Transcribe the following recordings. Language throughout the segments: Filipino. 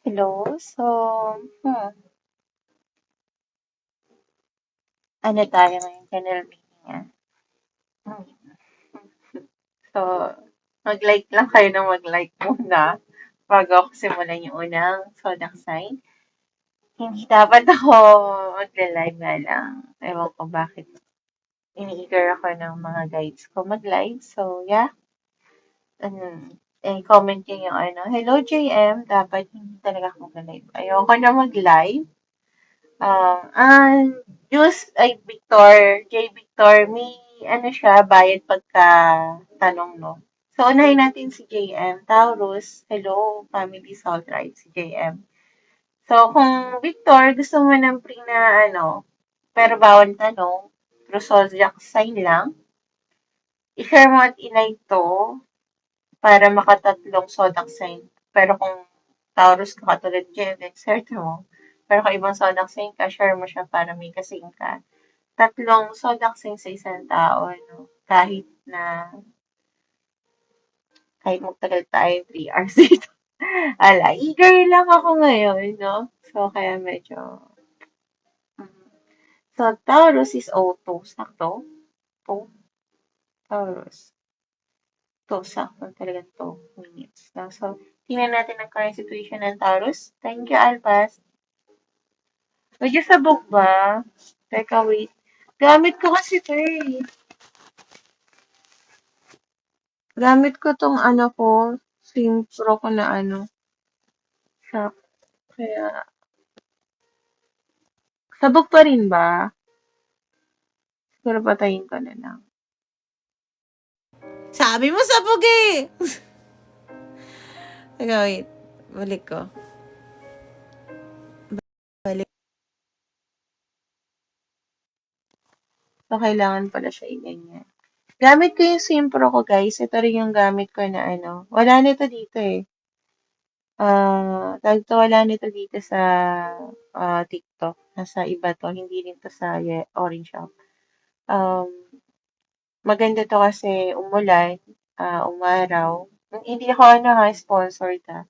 Hello. Ano tayo ngayon? Channel meeting, Hmm. So, mag-like lang kayo ng mag-like muna bago ako simulan yung unang zodiac sign. Hindi dapat ako magla-live nga lang. Ewan ko bakit. Ini-eager ako ng mga guides ko mag-live. So, yeah. Comment nyo yung hello JM, dapat hindi talaga ako mag-live. Ayoko na mag-live. Ay, J. Victor, may siya, bayad pagka tanong, no? So, unahin natin si JM. Taurus, hello, family salt right, si JM. So, kung Victor, gusto mo ng pre na pero bawal tanong, through zodiac sign lang, i-share mo at i-like to para makatatlong zodiac sign. Pero kung Taurus ka katulad dyan, then share mo. Pero kung ibang zodiac sign ka, share mo siya para may kasing ka. Tatlong zodiac sign sa isang tao, no? Kahit magtagal tayo 3 hours dito. Eager lang ako ngayon, no? So, kaya medyo, mm. So, Taurus is O2. Sakto? 2. Taurus. 2. Sakto talaga 2 minutes. No? So, tingnan natin ang current situation ng Taurus. Thank you, Alpas. Medyo sabog ba? Teka, wait. Gamit ko kasi ito eh. Gamit ko tong SIM Pro ko na siya. Kaya, sabog pa rin ba? Siguro patayin ko na lang. Sabi mo sabog eh! Teka, wait. Balik ko. Balik. So, kailangan pala siya i-ganyan. Gamit ko yung SIM Pro ko, guys. Ito rin yung gamit ko na Wala nito dito eh. Wala nito dito sa TikTok. Nasa iba to. Hindi rin to sa Orange Shop. Um, Maganda to kasi umulan, umaraw. Hindi ako sponsored ha.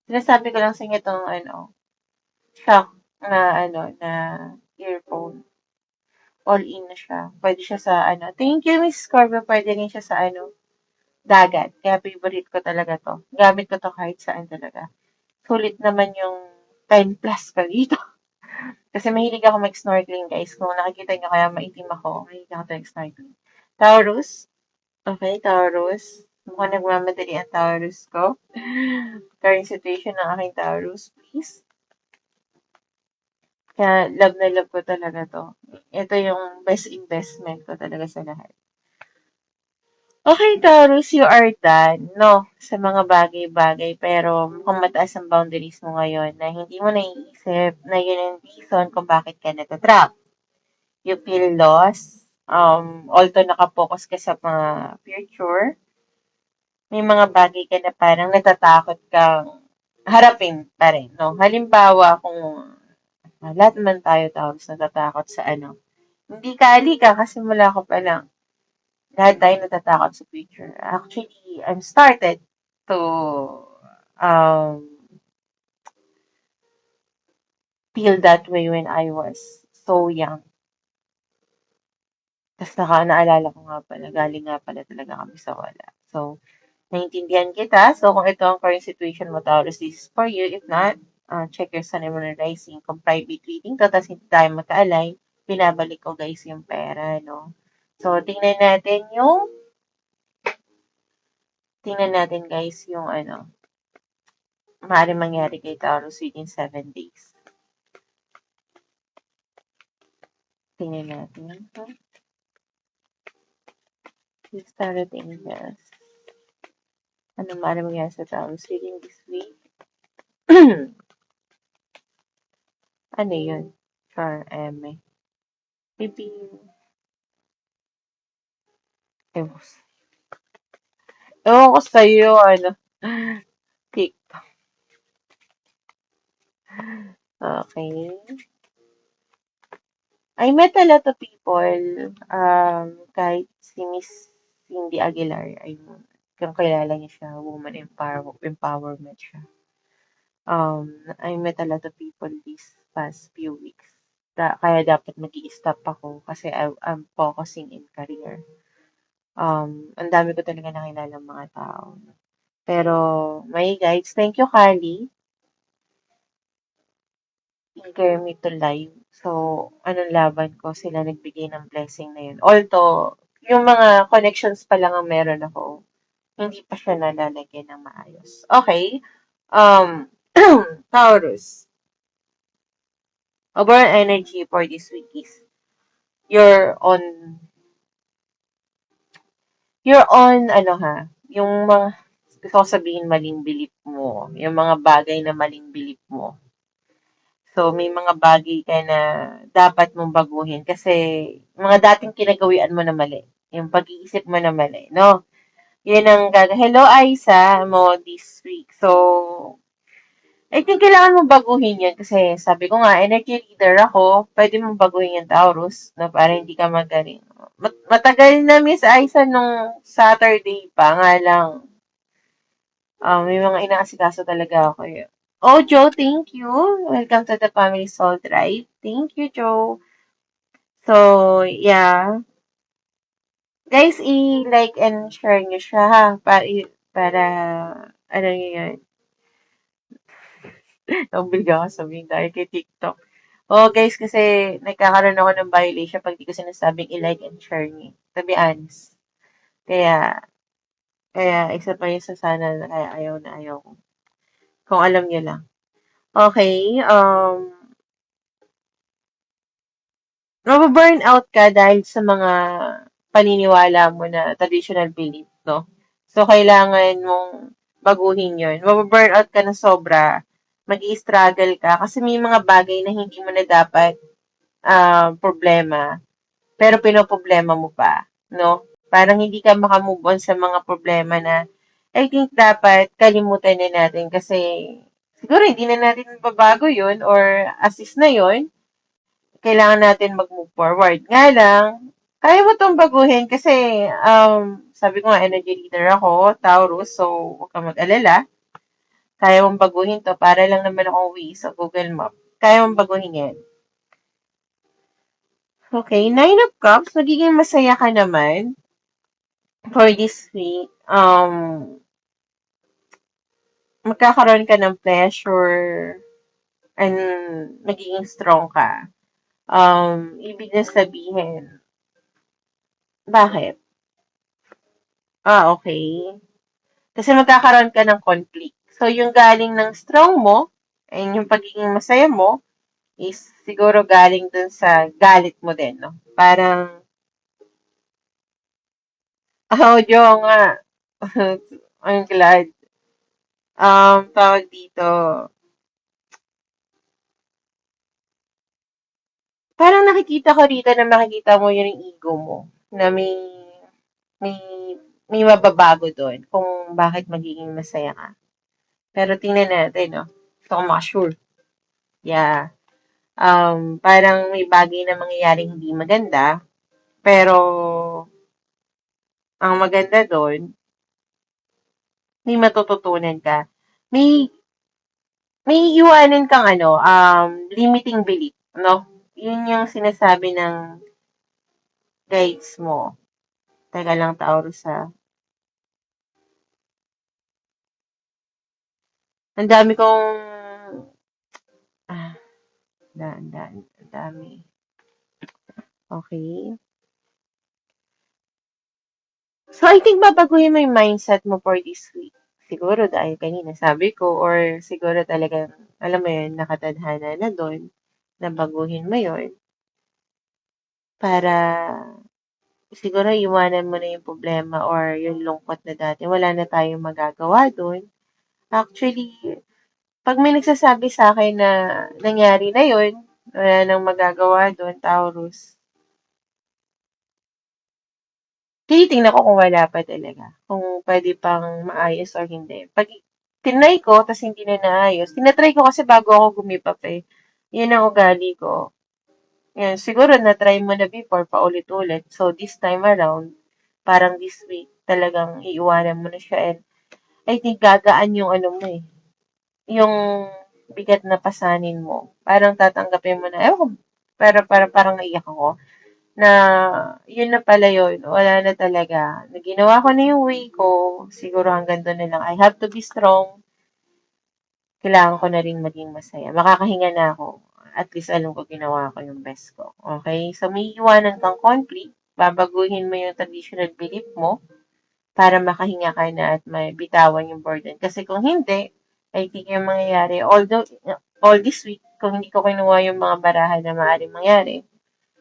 Sinasabi ko lang sa inyo itong shock na na earphone. All in na siya. Pwede siya sa Thank you, Miss Scorpio. Pwede rin siya sa dagat. Kaya favorite ko talaga to. Gamit ko to kahit saan talaga. Sulit naman yung 10 plus ko dito. Kasi mahilig ako mag-snorkeling, guys. Kung nakikita nyo kaya maitim ako, mahilig ako mag-snorkeling. Taurus. Okay, Taurus. Mukhang nagmamadali ang Taurus ko. Current situation ng aking Taurus, please. Kaya love na love ko talaga to. Ito yung best investment ko talaga sa lahat. Okay, Taurus, you are done, no? Sa mga bagay-bagay. Pero mukhang mataas ang boundaries mo ngayon na hindi mo naiisip na yun ang reason kung bakit ka natatrap. You feel lost. Although nakapokus ka sa mga future, may mga bagay ka na parang natatakot kang harapin pa rin, no? Halimbawa, kung lahat naman tayo Taurus natatakot sa hindi ka alika kasi mula ko pa lang. Lahat tayo natatakot sa future. Actually, I'm started to um, feel that way when I was so young. Tapos naalala ko nga pala, galing nga pala talaga kami sa wala. So, naintindihan kita. So, kung ito ang current situation mo, Taurus, this is for you. If not, check your sun and moon and rising. Kung private reading to, tapos hindi tayo magka-align, pinabalik ko guys yung pera, no? So, tingnan natin guys yung maaaring mangyari kay Taurus within 7 days. Tingnan natin. Please start angels. Ano maaaring mangyari sa Taurus within this week? Ano yun? Char, eme. Maybe, ewan ko sa'yo, TikTok. Okay. I met a lot of people, kahit si Miss Cindy Aguilar, kung kilala niya siya, woman empowerment siya. I met a lot of people these past few weeks. Kaya dapat mag-i-stop ako kasi I'm focusing in career. Ang dami ko talaga nakilala mga tao. Pero, my guides, thank you, Carly. Eager me to live. So, anong laban ko, sila nagbigay ng blessing na yun. Although, yung mga connections pa lang ang meron ako, hindi pa siya nalalagyan ng maayos. Okay. Um, Taurus. Overall energy for this week is you're on, ano ha, yung mga, gusto ko sabihin maling belief mo, yung mga bagay na maling belief mo. So, may mga bagay ka na dapat mong baguhin kasi mga dating kinagawian mo na mali. Yung pag-iisip mo na mali, no? Yun ang Hello, Aisa mo this week. So, I think kailangan mong baguhin yun kasi sabi ko nga, energy leader ako, pwede mong baguhin yung Taurus, no? Para hindi ka magaling. Matagal na, Miss Aisa, nung Saturday pa, nga lang, may mga inaasikaso talaga ako eh. Oh, Joe, thank you. Welcome to the Family Soul Tribe. Thank you, Joe. So, yeah. Guys, i-like and share nyo siya, ha? Para ano nyo yun? Nabiga ako sabihin tayo kay TikTok. Oh, guys, kasi nagkakaroon ako ng violation pag di ko sinasabing i-like and share nyo. To be honest. Kaya, isa pa yun sa sana na kaya ayaw na ayaw ko. Kung alam nyo lang. Okay, mababurn out ka dahil sa mga paniniwala mo na traditional belief, no? So, kailangan mong baguhin yun. Mababurn out ka na sobra, mag-i-struggle ka, kasi may mga bagay na hindi mo na dapat problema, pero pinoproblema mo pa, no? Parang hindi ka makamove on sa mga problema na I think dapat kalimutan na natin kasi siguro hindi na natin babago yun or assist na yun, kailangan natin mag-move forward. Nga lang, kaya mo itong baguhin kasi, sabi ko nga, energy leader ako, Taurus, so huwag kang mag-alala. Kaya mong baguhin to para lang naman akong Waze sa Google Map. Kaya mong baguhin yan. Okay, Nine of Cups, magiging masaya ka naman for this week. Magkakaroon ka ng pleasure and magiging strong ka. Ibig na sabihin, bakit? Okay. Kasi magkakaroon ka ng conflict. So, yung galing ng strong mo, and yung pagiging masaya mo, is siguro galing dun sa galit mo din, no? Parang, Joe nga. I'm glad. Tawag dito. Parang nakikita ko rito na makikita mo yung ego mo. Na may, may mababago doon kung bakit magiging masaya ka. Pero tingnan natin, no? Gusto ko makasure. Yeah. Parang may bagay na mangyayaring hindi maganda, pero ang maganda doon, may matututunan ka. May, may iwanan kang limiting belief, no? Yun yung sinasabi ng guides mo. Teka lang, Taurus, ha? Ang dami kong, ah, ang dami. Okay. So, I think babaguhin mo yung mindset mo for this week. Siguro dahil kanina sabi ko, or siguro talagang, alam mo yun, nakatadhana na doon, na baguhin mo yun, para siguro iwanan mo na yung problema or yung lungkot na dati. Wala na tayong magagawa doon. Actually, pag may nagsasabi sa akin na nangyari na yun, wala nang magagawa doon, Taurus, tinitingnan ko kung wala pa talaga. Kung pwede pang maayos or hindi. Pag tinry ko, tas hindi na naayos. Tinatry ko kasi bago ako gumipap eh. Yan ang ugali ko. Yan, siguro na-try mo na before, paulit-ulit. So, this time around, parang this week, talagang iiwanan mo na siya. And I think gagaan yung ano mo eh. yung bigat na pasanin mo. Parang tatanggapin mo na, ewan ko, parang naiyak ako na yun na pala yun. Wala na talaga. Ginawa ko na yung way ko. Siguro hanggang doon na lang. I have to be strong. Kailangan ko na rin maging masaya. Makakahinga na ako. At least alam ko ginawa ko yung best ko. Okay? So, may iwanan kang conflict. Babaguhin mo yung traditional belief mo para makahinga ka na at may bitawan yung burden. Kasi kung hindi, I think yung mangyayari, although all this week, kung hindi ko kinuha yung mga barahan na maaaring mangyari,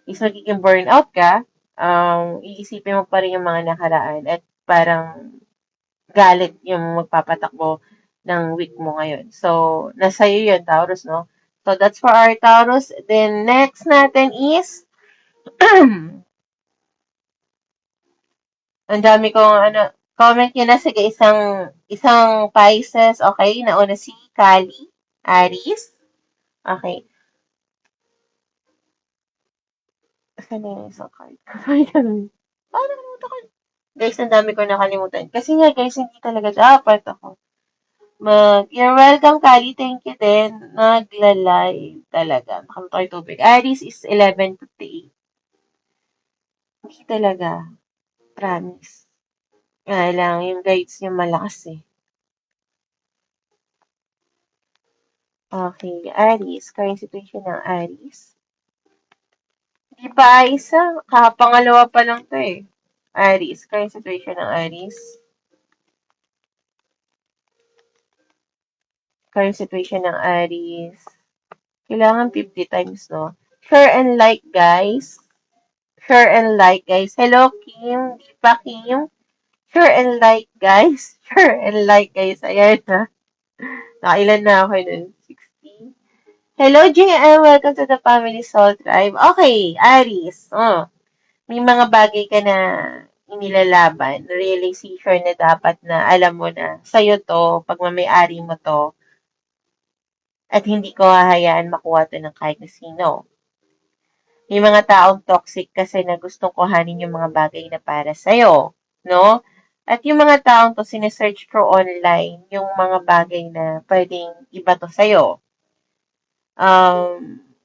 is magiging burnout ka, iisipin mo pa rin yung mga nakaraan at parang galit yung magpapatakbo ng week mo ngayon. So, nasa iyo yun, Taurus, no? So, that's for our Taurus. Then, next natin is, ang dami kong, comment nyo na. Sige, isang Pisces. Okay, nauna si Kali, Aries. Okay. Saan na yung isang card? Sorry, ganun. Paano nakalimutan ko? Guys, ang dami ko nakalimutan. Kasi nga, guys, hindi talaga dapat ako you're welcome, Kali. Thank you din. Nagla-live talaga. Nakalimutan ko yung tubig. Aries is 11:58. Hindi talaga. Promise. Kaya lang, yung guides niyo malakas eh. Okay, Aries. Current situation ng Aries. Di ba, isa? Kakapangalawa pa lang to eh. Aries. Current situation ng Aries. Current situation ng Aries. Kailangan 50 times, no? Share and like, guys. Share and like, guys. Hello, Kim. Di pa, Kim? Share and like, guys. Share and like, guys. Ayan na. Nakailan na ako nun? 60. Hello, JM. Welcome to the Family Soul Tribe. Okay, Aries. Oh, may mga bagay ka na inilalaban. Realization na dapat na alam mo na sa'yo to, pag mamay-ari mo to, at hindi ko hahayaan makuha to ng kahit na sino. May mga taong toxic kasi na gustong kuhanin yung mga bagay na para sa'yo, no? At yung mga taong to sinesearch ko online, yung mga bagay na pwedeng iba to sa'yo.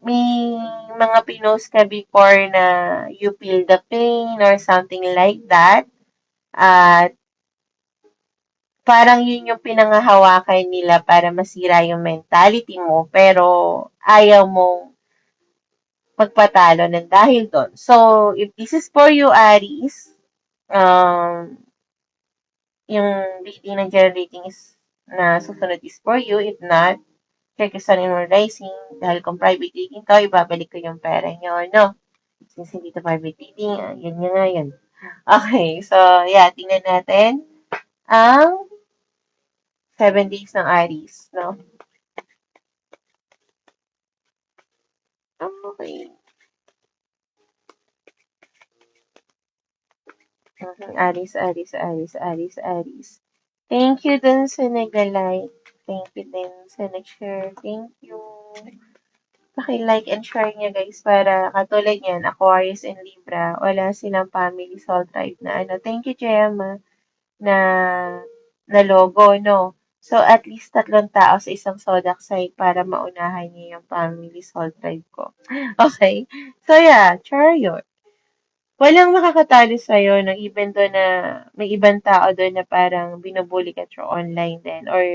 May mga pinost ka before na you feel the pain or something like that. At parang yun yung pinangahawakan nila para masira yung mentality mo, pero ayaw mong magpatalo ng dahil doon. So, if this is for you, Aries, yung reading ng generating is na susunod is for you. If not, check your sun and moon rising. Dahil kung private reading to, ibabalik ko yung pera nyo, no? Since hindi to private reading, yun nga yun. Okay, so, yeah, tingnan natin ang 7 days ng Aries, no? Okay. Aris, Aris, Aris, Aris, Aris. Thank you dun sa nag-like. Thank you din sa nag-share. Thank you. Paki-like and share niya guys para katulad niyan, Aquarius and Libra, wala silang family soul tribe na ano. Thank you, Gemma, na na logo, no? So, at least 3 tao sa isang zodiac sign para maunahan niya yung family soul tribe ko. Okay? So, yeah, Chariot. Walang makakatalo sa'yo ng even doon na may ibang tao doon na parang binubuli ka through online din or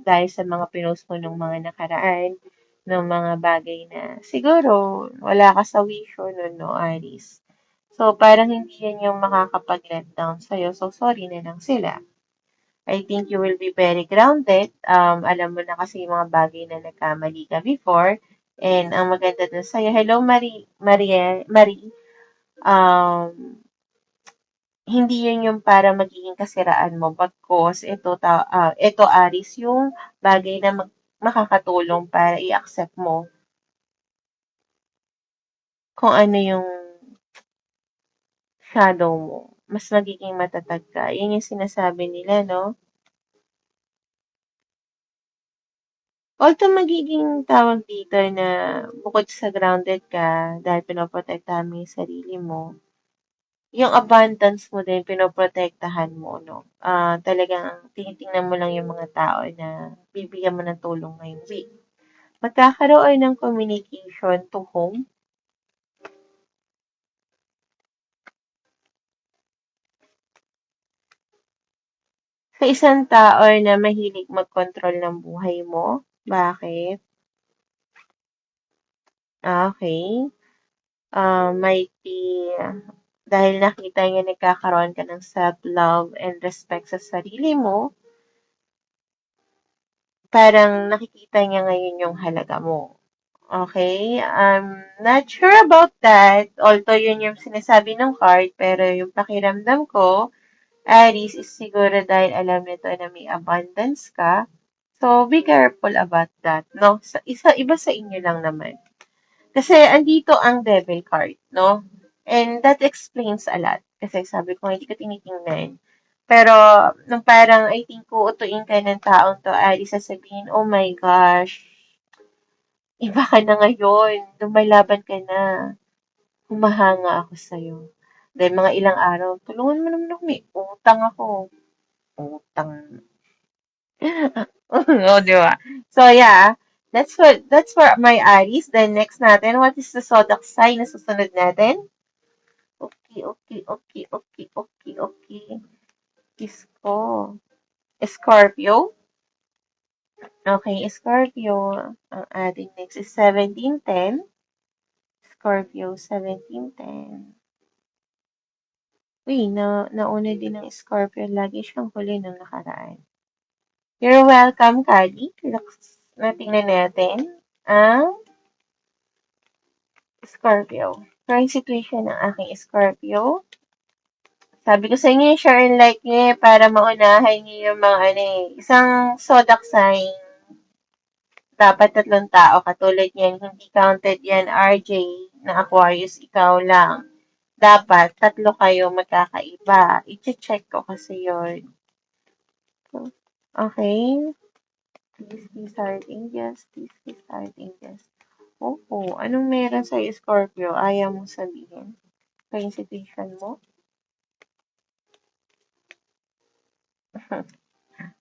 dahil sa mga pinost mo nung mga nakaraan ng mga bagay na siguro wala ka sa wisyo nun, no, Aris. So, parang hindi yan yung makakapag-let down sa'yo. So, sorry na lang sila. I think you will be very grounded. Alam mo na kasi yung mga bagay na nagkamali ka before. And ang maganda dun sa'yo, hello, Marie. Um, hindi yun yung para magiging kasiraan mo, but cause ito Aris, yung bagay na makakatulong para i-accept mo kung ano yung shadow mo. Mas magiging matatag ka. Yun yung sinasabi nila, no? Although magiging tawag dito na bukod sa grounded ka dahil pinoprotektahan mo yung sarili mo, yung abundance mo din pinoprotektahan mo, no? Talagang tinitingnan mo lang yung mga tao na bibigyan mo ng tulong ngayong week. Magkakaroon ng communication to home. Sa isang tao na mahilig mag-control ng buhay mo. Bakit? Okay. Might be dahil nakita niya nagkakaroon ka ng self-love and respect sa sarili mo, parang nakikita niya ngayon yung halaga mo. Okay? I'm not sure about that. Although yun yung sinasabi ng card, pero yung pakiramdam ko, Aries is siguro dahil alam nito na may abundance ka. So, be careful about that, no? Iba sa inyo lang naman. Kasi andito ang Devil card, no? And that explains a lot. Kasi sabi ko, hindi ko tinitingnan. Pero, nung parang, I think, uutuin ka ng taong to, Aries, sasabihin, oh my gosh, iba ka na ngayon. Lumalaban ka na. Humahanga ako sa'yo. Dahil mga ilang araw, tulungan mo naman ako, may utang ako. Utang. Oh, di ba? So, yeah. That's for my Aries. Then, next natin, what is the zodiac sign na susunod natin? Okay, okay, okay, okay, okay, okay. Isko. Scorpio. Okay, Scorpio. Ang ating next is 1710. Scorpio, 1710. Uy, nauna din ng Scorpio. Lagi siyang huli nung nakaraan. You're welcome, Kali. Tingnan natin ang Scorpio. Current situation ng aking Scorpio. Sabi ko sa inyo, share and like niyo para maunahan niyo yung mga isang zodiac sign. Dapat 3 tao katulad niyan. Hindi counted yan, RJ, na Aquarius, ikaw lang. Dapat 3 kayo magkakaiba. I-check ko kasi yun. Okay? Please be starting yes. Please be starting yes. Oo. Anong meron sa Scorpio? Ayaw mong sabihin? Sa institution mo?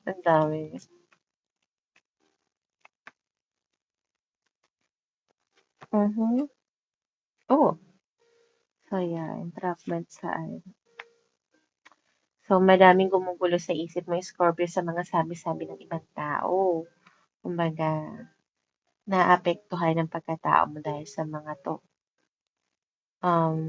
Ang dami. Mhm. Oh. So, yeah. Entrapment saan? So, madaming gumugulo sa isip mo, Scorpio, sa mga sabi-sabi ng ibang tao. Kumbaga, naapektuhan ng pagkatao mo dahil sa mga to. Um,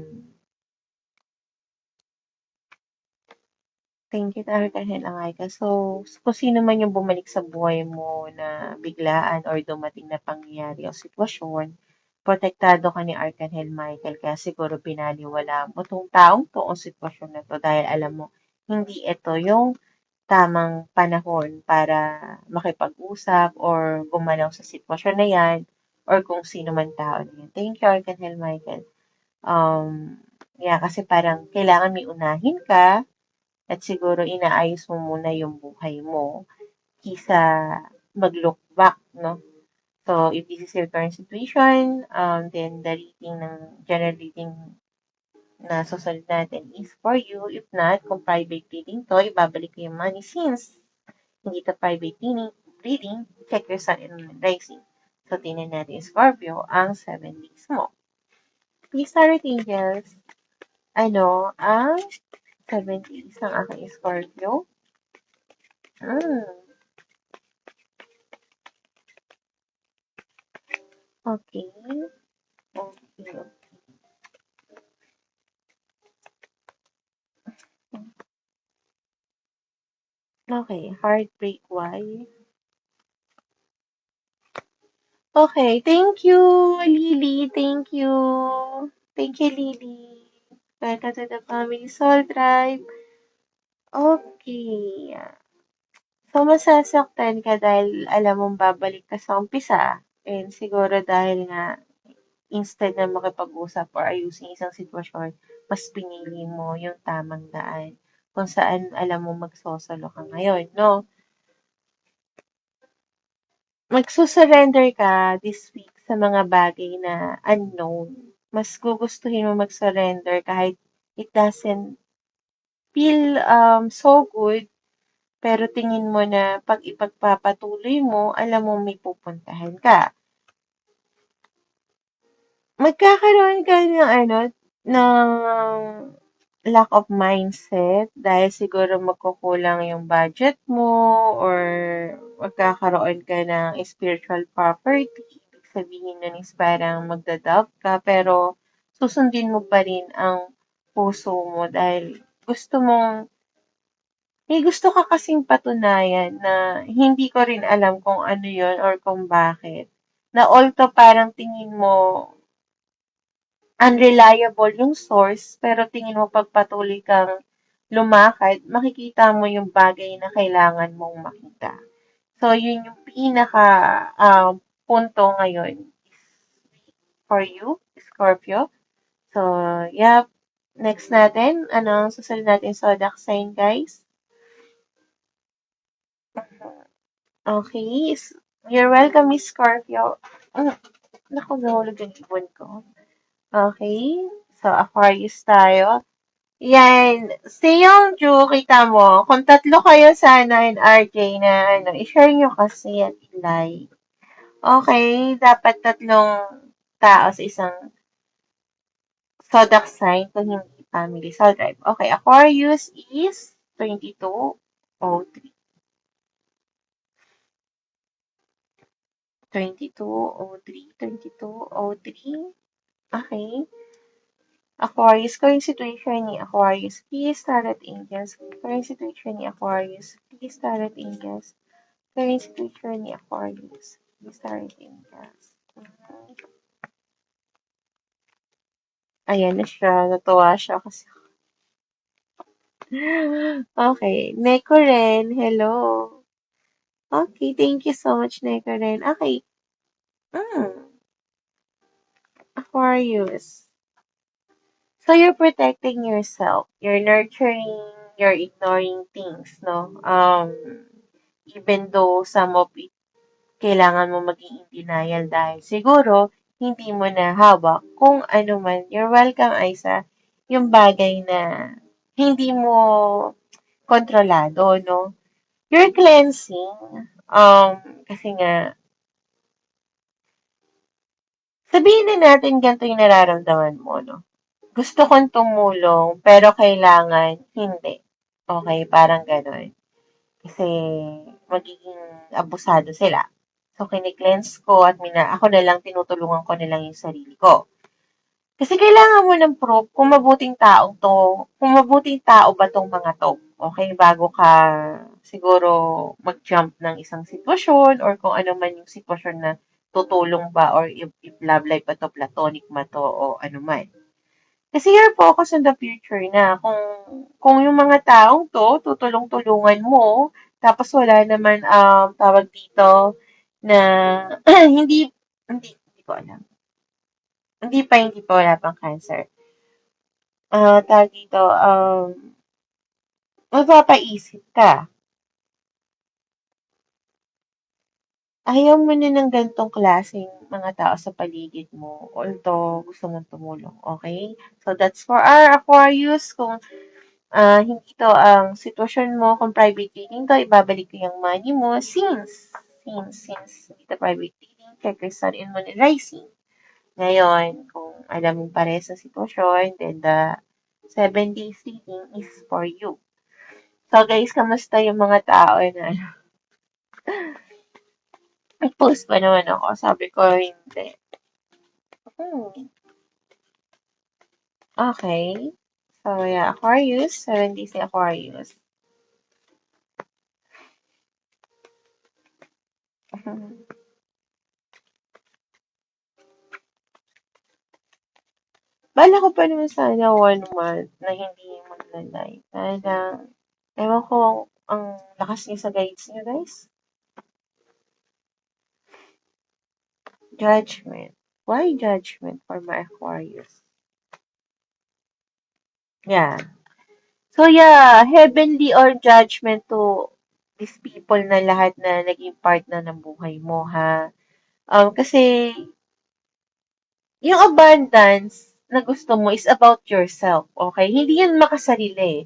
Thank you, Arcangel Angayka. So, kung sino man yung bumalik sa buhay mo na biglaan or dumating na pangyayari o sitwasyon, protektado ka ni Arcangel Michael. Kaya siguro binaliwala mo tong taong to o sitwasyon na to dahil alam mo, hindi ito yung tamang panahon para makipag-usap or gumalaw sa sitwasyon na yan or kung sino man tao na yan. Thank you, Arcangel Michael. Yeah, kasi parang kailangan may unahin ka at siguro inaayos mo muna yung buhay mo kisa mag-look back, no? So, if this is your current situation, then the reading ng general reading na susunod natin is for you. If not, kung private reading to, ibabalik ko yung money since hindi to private reading, check your sun and moon rising. So, tingnan natin, Scorpio, ang 7 days mo. Please, Star Angels, ang 7 days ng aking Scorpio? Hmm. Okay. Okay. Okay. Heartbreak. Why? Okay. Thank you, Lily. Thank you. Thank you, Lily. Welcome to the Family Soul Tribe. Okay. So, masasaktan ka dahil alam mong babalik ka sa umpisa. And siguro dahil nga, instead na makipag-usap or ayusin isang sitwasyon, mas pinili mo yung tamang daan kung saan alam mo magsosolo ka ngayon, no? Magsusurrender ka this week sa mga bagay na unknown. Mas gugustuhin mo mag-surrender kahit it doesn't feel so good, pero tingin mo na pag ipagpapatuloy mo, alam mo may pupuntahan ka. Magkakaroon ka ng ng lack of mindset dahil siguro magkukulang yung budget mo or magkakaroon ka ng spiritual property. Ibig sabihin nun is parang magda-doubt ka pero susundin mo pa rin ang puso mo dahil gusto mong may gusto ka kasing patunayan na hindi ko rin alam kung ano yon or kung bakit. Na although parang tingin mo unreliable yung source, pero tingin mo pagpatuloy kang lumakad, makikita mo yung bagay na kailangan mong makita. So, yun yung pinaka punto ngayon for you, Scorpio. So, yeah. Next natin, anong susunod natin zodiac sign, guys? Okay. You're welcome, Miss Scorpio. Naku, nahulog yung ibon ko. Okay. So, Aquarius tayo. Yan. Si Ju, kita mo, kung tatlo kayo sana in RJ na i-share nyo kasi at i-like. Okay, dapat tatlong tao sa isang zodiac sign kung hindi family. So, drive. Okay, Aquarius is 2203. 2203, 2203. Okay. Aquarius, current situation ni Aquarius. Please Tarot Angels. Current situation ni Aquarius. Please Tarot Angels. Current situation ni Aquarius. Please Tarot Angels. Ayan na siya. Natuwa siya kasi. Okay. Neko rin. Hello. Okay. Thank you so much, Neko rin. Okay. Aquarius. So you're protecting yourself. You're nurturing, you're ignoring things, no? Even though some of it kailangan mo maging in denial dahil siguro hindi mo na hawak kung ano man. You're welcome, Aisa. Yung bagay na hindi mo kontrolado, no? You're cleansing. Kasi nga, sabihin na natin ganito yung nararamdaman mo, no? Gusto kong tumulong, pero kailangan hindi. Okay, parang gano'n. Kasi magiging abusado sila. So, kine-cleanse ko at ako na lang, tinutulungan ko na lang yung sarili ko. Kasi kailangan mo ng proof kung mabuting tao ba tong mga to. Okay, bago ka siguro mag-jump ng isang sitwasyon or kung ano man yung sitwasyon na tutulong ba or if love life ba to, platonic ba to o ano man. Kasi you're focused on the future na kung yung mga taong to, tutulong-tulungan mo, tapos wala naman, tawag dito, na hindi ko alam. Hindi pa wala pang cancer. Tawag dito, mapapaisip ka. Ayaw mo na ng ganitong klaseng mga tao sa paligid mo, although gusto mong tumulong, okay? So, that's for our Aquarius. Kung hindi to ang sitwasyon mo, kung private reading to, ibabalik ko yung money mo since hindi to private reading, check your sun and moon and rising. Ngayon, kung alam mo pare sa sitwasyon, then the 7 days reading is for you. So guys, kamusta yung mga tao na nag-post pa naman ako, sabi ko hindi. Okay. So yeah, Aquarius, 7 days ni Aquarius. Bala ko pa naman sana 1 month na hindi magla-live. Talagang, ewan ko ang lakas niyo sa guides niyo, guys. Judgment. Why judgment for my Aquarius? Yeah. So yeah, heavenly or judgment to these people na lahat na naging part na ng buhay mo, ha? Kasi yung abundance, na gusto mo is about yourself, okay? Hindi yan makasarili eh.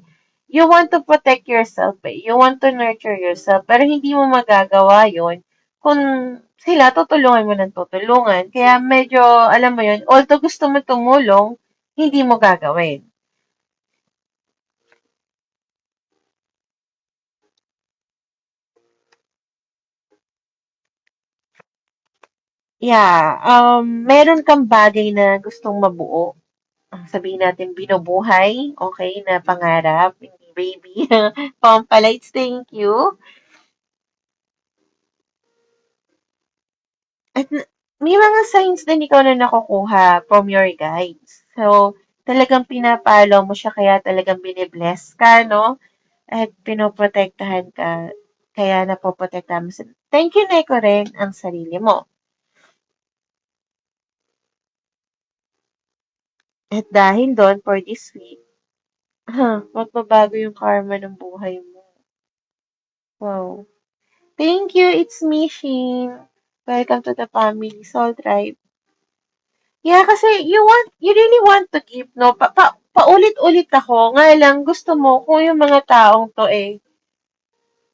You want to protect yourself eh. You want to nurture yourself. Pero hindi mo magagawa yun kung sila tutulungan mo ng tutulungan. Kaya medyo, alam mo yun, although gusto mo tumulong, hindi mo gagawin. Yeah, meron kang bagay na gustong mabuo. Sabihin natin binubuhay, okay, na pangarap, hindi baby. Pampalites, thank you. At may mga signs din ikaw na nakukuha from your guides. So, talagang pinapalo mo siya kaya talagang binibless ka, no? At pinoprotektahan ka kaya napoprotektahan mo. Thank you, Neko, rin ang sarili mo. At dahil doon, for this week, magbabago yung karma ng buhay mo. Wow. Thank you, it's me, Sheen. Welcome to the family, Soul Tribe. Yeah, kasi you really want to give, no? Paulit-ulit ako. Nga lang, gusto mo, kung yung mga taong to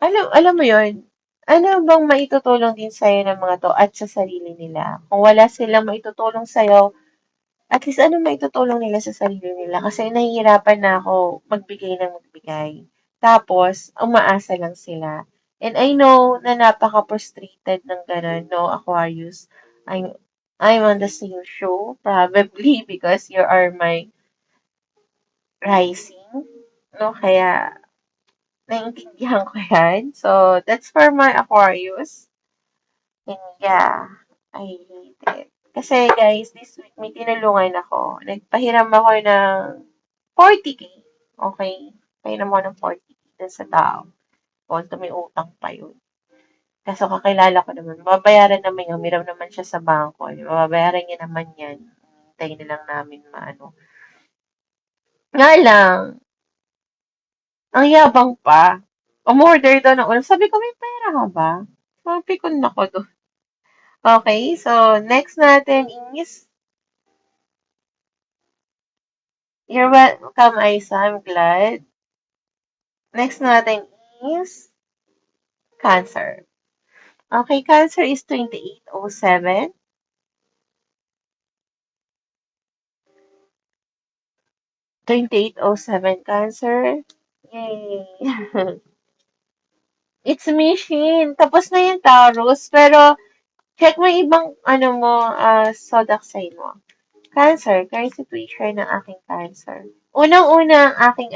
alam mo yon ano bang maitutulong din sa'yo ng mga to at sa sarili nila? Kung wala silang maitutulong sa'yo, at least ano maitutulong nila sa sarili nila? Kasi nahihirapan na ako magbigay ng magbigay. Tapos, umaasa lang sila. And I know na napaka-frustrated ng ganun, no, Aquarius. I'm, I'm on the same show, probably because you are my rising, no? Kaya, naiintindihan ko yan. So, that's for my Aquarius. And yeah, I hate it. Kasi guys, this week may tinulungan ako. Nagpahiram ako ng 40K. Okay? Pahiram ako ng 40K dun sa tao. Although may utang pa yun. Kaso kakilala ko naman. Mababayaran naman yun. Umiram naman siya sa bangko. Mababayaran niya naman yan. Hintayin na lang namin maano. Nga lang, ang yabang pa. Umorder daw ng ulam. Sabi ko, may pera ka ba? Sabi ko, nako doon. Okay, so next natin is, you're welcome, Isa. I'm glad. Next natin is Cancer. Okay, Cancer is 2807. 2807 Cancer. Yay! It's Machine. Tapos na yung Taurus, pero check mo yung ibang, ano mo, zodiac sign mo. Cancer, current situation ng aking Cancer. Unang-una ang aking,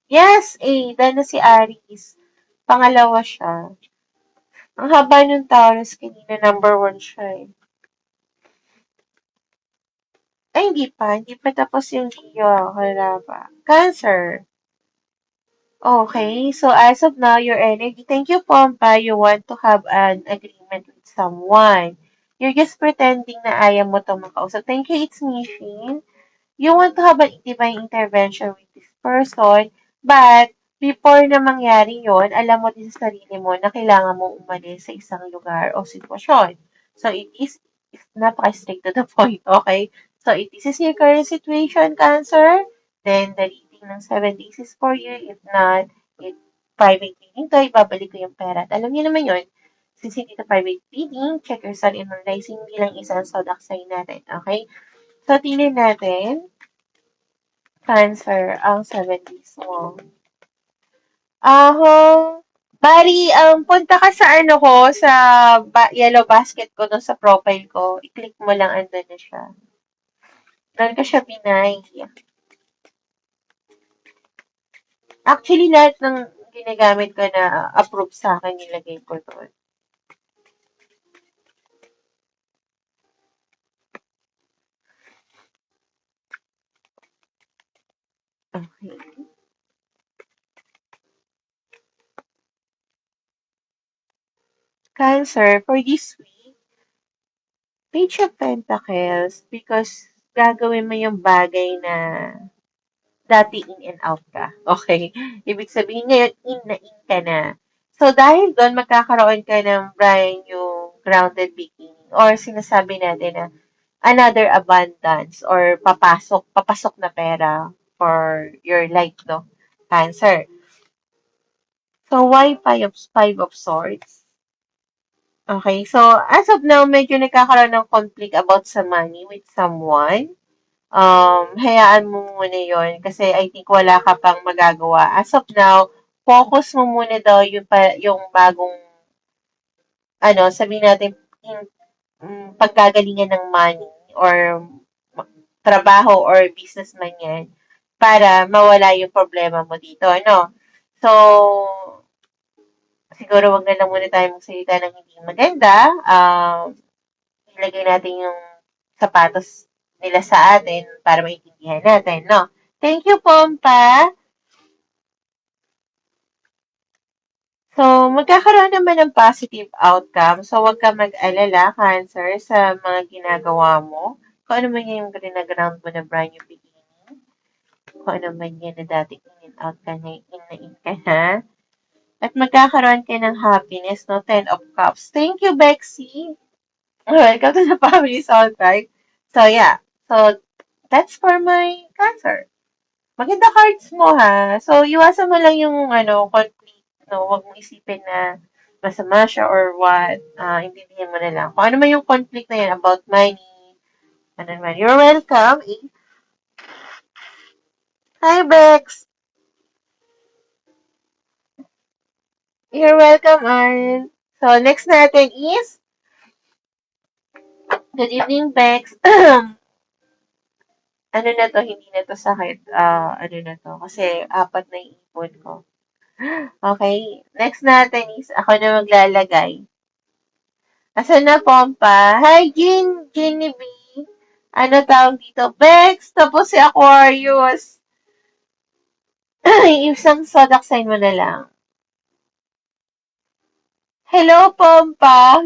yes, dan na si Aries. Pangalawa siya. Ang haba ng Taurus kanina, number one siya eh. Ay, hindi pa. Hindi pa tapos yung Leo. Wala pa. Cancer. Okay, so as of now, your energy, thank you, Pompa. You want to have an agreement with someone. You're just pretending na ayaw mo itong makausap. Thank you, it's me, Sheen. You want to have a divine intervention with this person, but before na mangyari yon, alam mo din sa sarili mo na kailangan mo umalis sa isang lugar o sitwasyon. So, it's napaka-straight to the point, okay? So, if this is your current situation, Cancer, then the reading ng 7 days is for you. If not, if private reading to, ibabalik ko yung pera. At alam niyo naman yun, since hindi to private reading, check your sun and moon rising bilang isang zodiac sign natin, okay? So, tingnan natin. Cancer, ang 7 days mo. Bali, punta ka sa ano ko, sa yellow basket ko, dun sa profile ko. I-click mo lang, andun na siya. Doon ka siya binay. Actually, lahat ng ginagamit ko na approve sa akin, nilagay ko doon. Okay. Cancer, for this week, Page of Pentacles, because gagawin mo yung bagay na dati in and out ka. Okay? Ibig sabihin ngayon, in na in ka na. So, dahil doon, magkakaroon ka ng brand new grounded beginning. Or sinasabi natin na another abundance or papasok na pera for your life, no? Cancer. So, why five of swords? Okay, so as of now, medyo nagkakaroon ng conflict about sa money with someone. Hayaan mo muna yon kasi I think wala ka pang magagawa. As of now, focus mo muna daw yung bagong, sabihin natin, yung pagkagalingan ng money or trabaho or businessman yan para mawala yung problema mo dito, ano? So, siguro wag na lang muna tayo magsalita ng hindi maganda. Ilagay natin yung sapatos nila sa atin para maintindihan natin, no? Thank you, Pompa. So, magkakaroon naman ng positive outcome. So, huwag ka mag-alala, Cancer, sa mga ginagawa mo. Kung ano man yung ginaground mo na brand new beginning. Kung ano man yan na dati in and out ka na, in na in ka na. At magkakaroon ka ng happiness, no? Ten of Cups. Thank you, Bexy. Welcome to the family soundtrack. So, yeah. So, that's for my Cancer. Maganda cards mo, ha? So, iwasan mo lang yung, conflict, no? Huwag mo isipin na masama siya or what. Intindihin mo na lang. Kung ano man yung conflict na yan about money, ano naman. You're welcome. Hi, Bex. You're welcome, Arn. So, next natin is, good evening, Bex. Ano na to, hindi na to sakit. Ano na to, kasi apat na ipon ko. Okay, next natin is, ako na maglalagay. Asan na, Pompa? Hi, Ginny B. Ano tawag dito? Bex, tapos si Aquarius. Isang zodiac sign mo na lang. Hello, Pompa.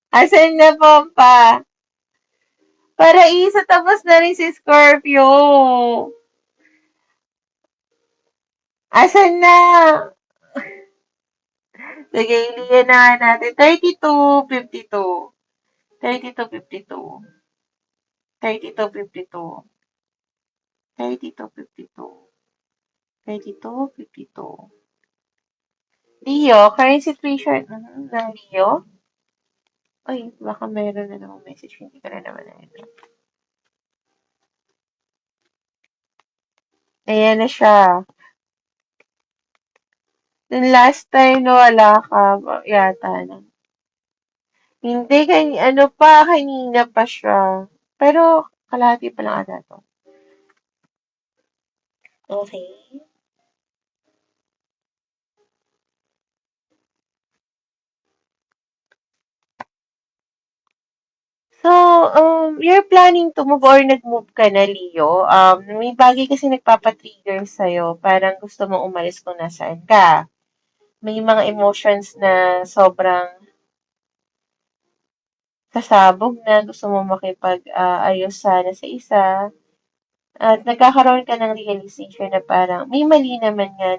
Asan na, Pompa? Para isa, tapos na rin si Scorpio. Asan na? Sige, iliyan na natin. 32, 52. 32, 52. 32, 52. 32, 52. 32, 52. Leo, current situation ng Leo. Ay, baka meron na namang message. Hindi ka na naman na ito. Ayan na siya. Nung last time na wala ka, yata na. Hindi, kanina pa siya. Pero, kalahati pa lang ata to. Okay. So, you're planning to move or nag-move ka na, Leo. May bagay kasi nagpapatrigger sa'yo. Parang gusto mong umalis kung nasaan ka. May mga emotions na sobrang sasabog na gusto mo makipag-ayos sana sa isa. At nagkakaroon ka ng realization na parang may mali naman nga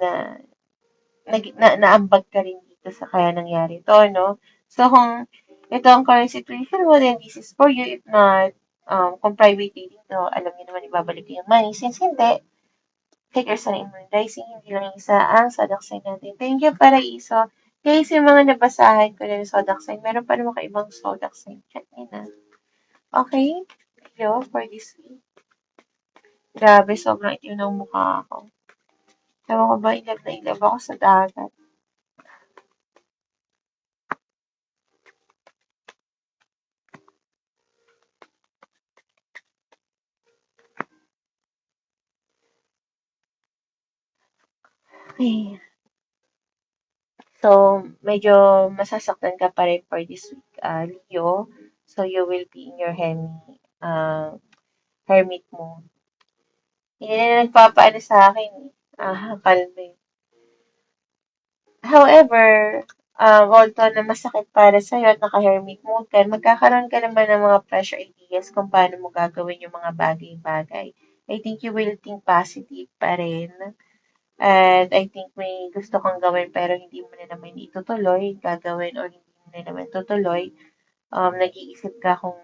naambag ka rin dito sa kaya nangyari to, no? So, kung ito ang current situation mo, then this is for you. If not, kung private dating to, alam niyo naman ibabalik ko yung money. Since hindi, take your sun in moon rising, hindi lang yung isa ang zodiac sign natin. Thank you, Paraiso. Guys, yung mga nabasahan ko na yung zodiac sign, meron pa naman kaibang zodiac sign. Check nyo na. Okay? Yo, for this week. Grabe, sobrang itim ng mukha ko. Ewan ko ba, ilab na ilab ako sa dagat. Ay. So, medyo masasaktan ka pa rin for this week, Leo. So, you will be in your hermit mode. Hindi na nagpapaano sa akin. Kalme. However, although na masakit para sa'yo at naka-hermit mode ka, magkakaroon ka naman ng mga fresh ideas kung paano mo gagawin yung mga bagay-bagay. I think you will think positive pa rin. And I think may gusto kang gawin pero hindi mo na naman itutuloy, gagawin or hindi mo na naman tutuloy. Nag-iisip ka kung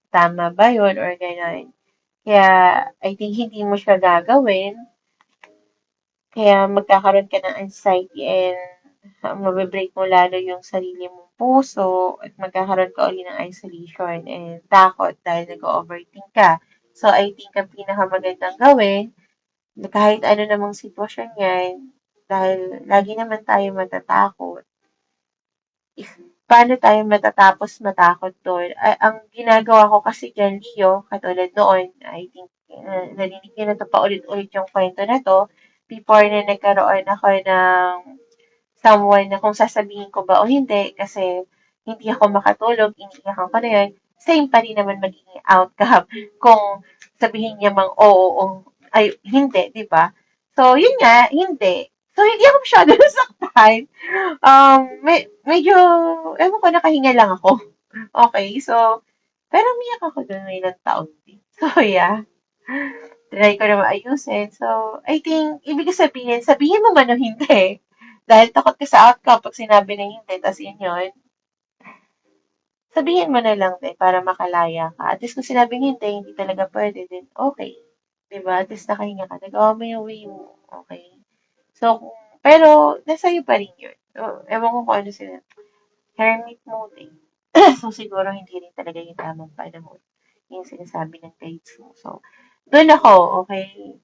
tama ba yun or gano'n. Kaya, I think hindi mo siya gagawin. Kaya magkakaroon ka ng anxiety and mabibreak mo lalo yung sarili mong puso at magkakaroon ka uli ng isolation and takot dahil nag-overthink ka. So, I think ang pinakamagandang gawin, kahit ano namang sitwasyon yan, dahil lagi naman tayo matatakot, if paano tayo matatapos matakot doon? Ang ginagawa ko kasi dyan, Leo, katulad noon, I think, narinig niyo na ito paulit-ulit yung kwento na to, before na nagkaroon ako ng someone na kung sasabihin ko ba o hindi, kasi hindi ako makatulog, iniiyakan ko na yun, same pa rin naman magiging outcome kung sabihin niya mang oo o ay hindi, di ba? So, yun nga, hindi. So, hindi ako masyado nasaktan. Medyo, ewan ko, nakahinga lang ako. Okay, so, pero umiyak ako doon ng ilang taon din. So, yeah. Try ko na maayusin. So, I think, ibig sabihin, sabihin mo man o hindi. Dahil takot ka sa outcome pag sinabi na hindi, tas yun yun. Sabihin mo na lang din para makalaya ka. At least kung sinabing hindi, hindi talaga pwede din, okay. Diba? At least nakahinga ka. Nagawa mo yung way mo. Okay. So, pero, nasa iyo pa rin yun. So, ewan ko kung ano sila. Hermit mode eh. So, siguro hindi rin talaga yung tamang panahon. Yung sinasabi ng guides mo. So, doon ako, okay?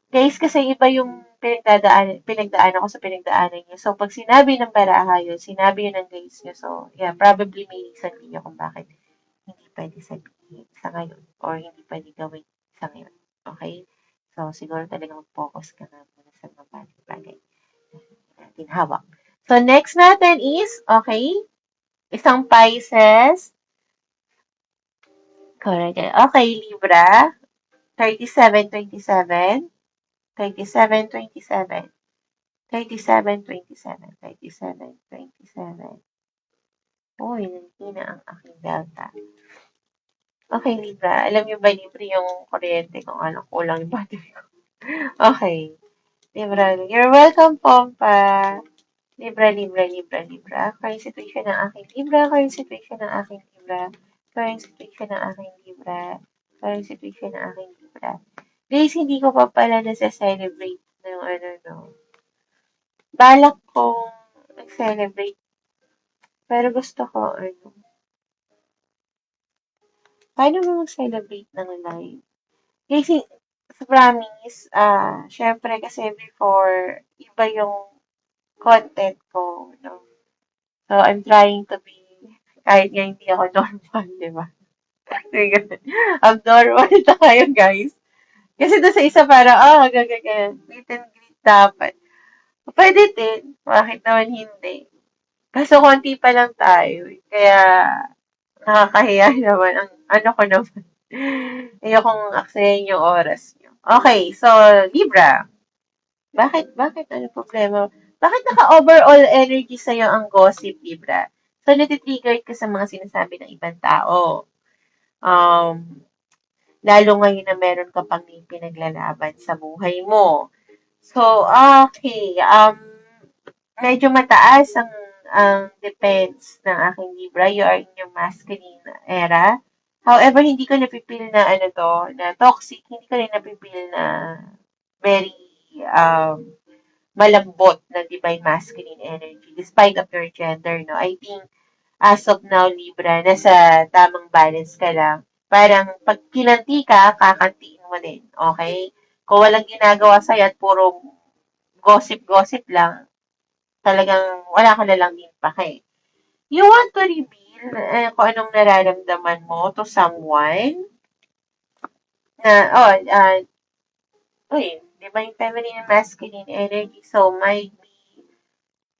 Guys, kasi iba yung pinagdaanan ko sa pinagdaanan niyo. So, pag sinabi ng baraha yun, sinabi yun ng guys niyo. So, yeah, probably may reason niyo kung bakit hindi pwede sabihin sa ngayon or hindi pwede gawin sa ngayon. Okay? So, siguro talaga mag-focus ka na muna sa mga bagay-bagay na natin hawak. So, next natin is, okay, isang Pisces. Correct. Okay, Libra. 37-27. 37-27. 37-27. 37-27. Uy, nanghina ang aking delta. Okay, Libra. Alam niyo ba, Libra, yung kuryente kung ano, kulang yung battery ko. Okay. Libra, you're welcome, Pompa. Libra, Libra, Libra, Libra. Current situation ng aking Libra. Current situation ng aking Libra. Current situation ng aking Libra. Current situation ng aking Libra. Guys, hindi ko pa pala nasa-celebrate ng ano, no. Balak kong mag-celebrate. Pero gusto ko, ano, paano mo mag-celebrate ng live? Kasi, sa promise, syempre kasi before, iba yung content ko, no? So, I'm trying to be, kahit nga hindi ako normal, di ba? Abnormal tayo, guys. Kasi doon sa isa para, meet and greet dapat. Pwede din. Bakit naman hindi? Kaso konti pa lang tayo. Kaya, nakakahiya naman. Ang ano ko naman. Ayokong aksayin yung oras nyo. Okay, so, Libra. Bakit? Ano problema? Bakit naka-overall energy sa'yo ang gossip, Libra? So, natitriggered ka sa mga sinasabi ng ibang tao. Um, Lalo ngayon na meron ka pang pinaglalaban sa buhay mo. So, okay. Medyo mataas ang defense ng aking Libra. You are in your masculine era. However, hindi ko napipil na ano to, na toxic. Hindi ko rin napipil na very malambot na divine masculine energy despite of your gender, no? I think as of now, Libra, nasa tamang balance ka lang. Parang pag kinanti ka, kakantiin mo din. Okay? Kung walang ginagawa sa'yo at puro gossip-gossip lang, talagang wala ka na lang din pake. You want to reveal kung anong nararamdaman mo to someone na, divine feminine and masculine energy. So, might be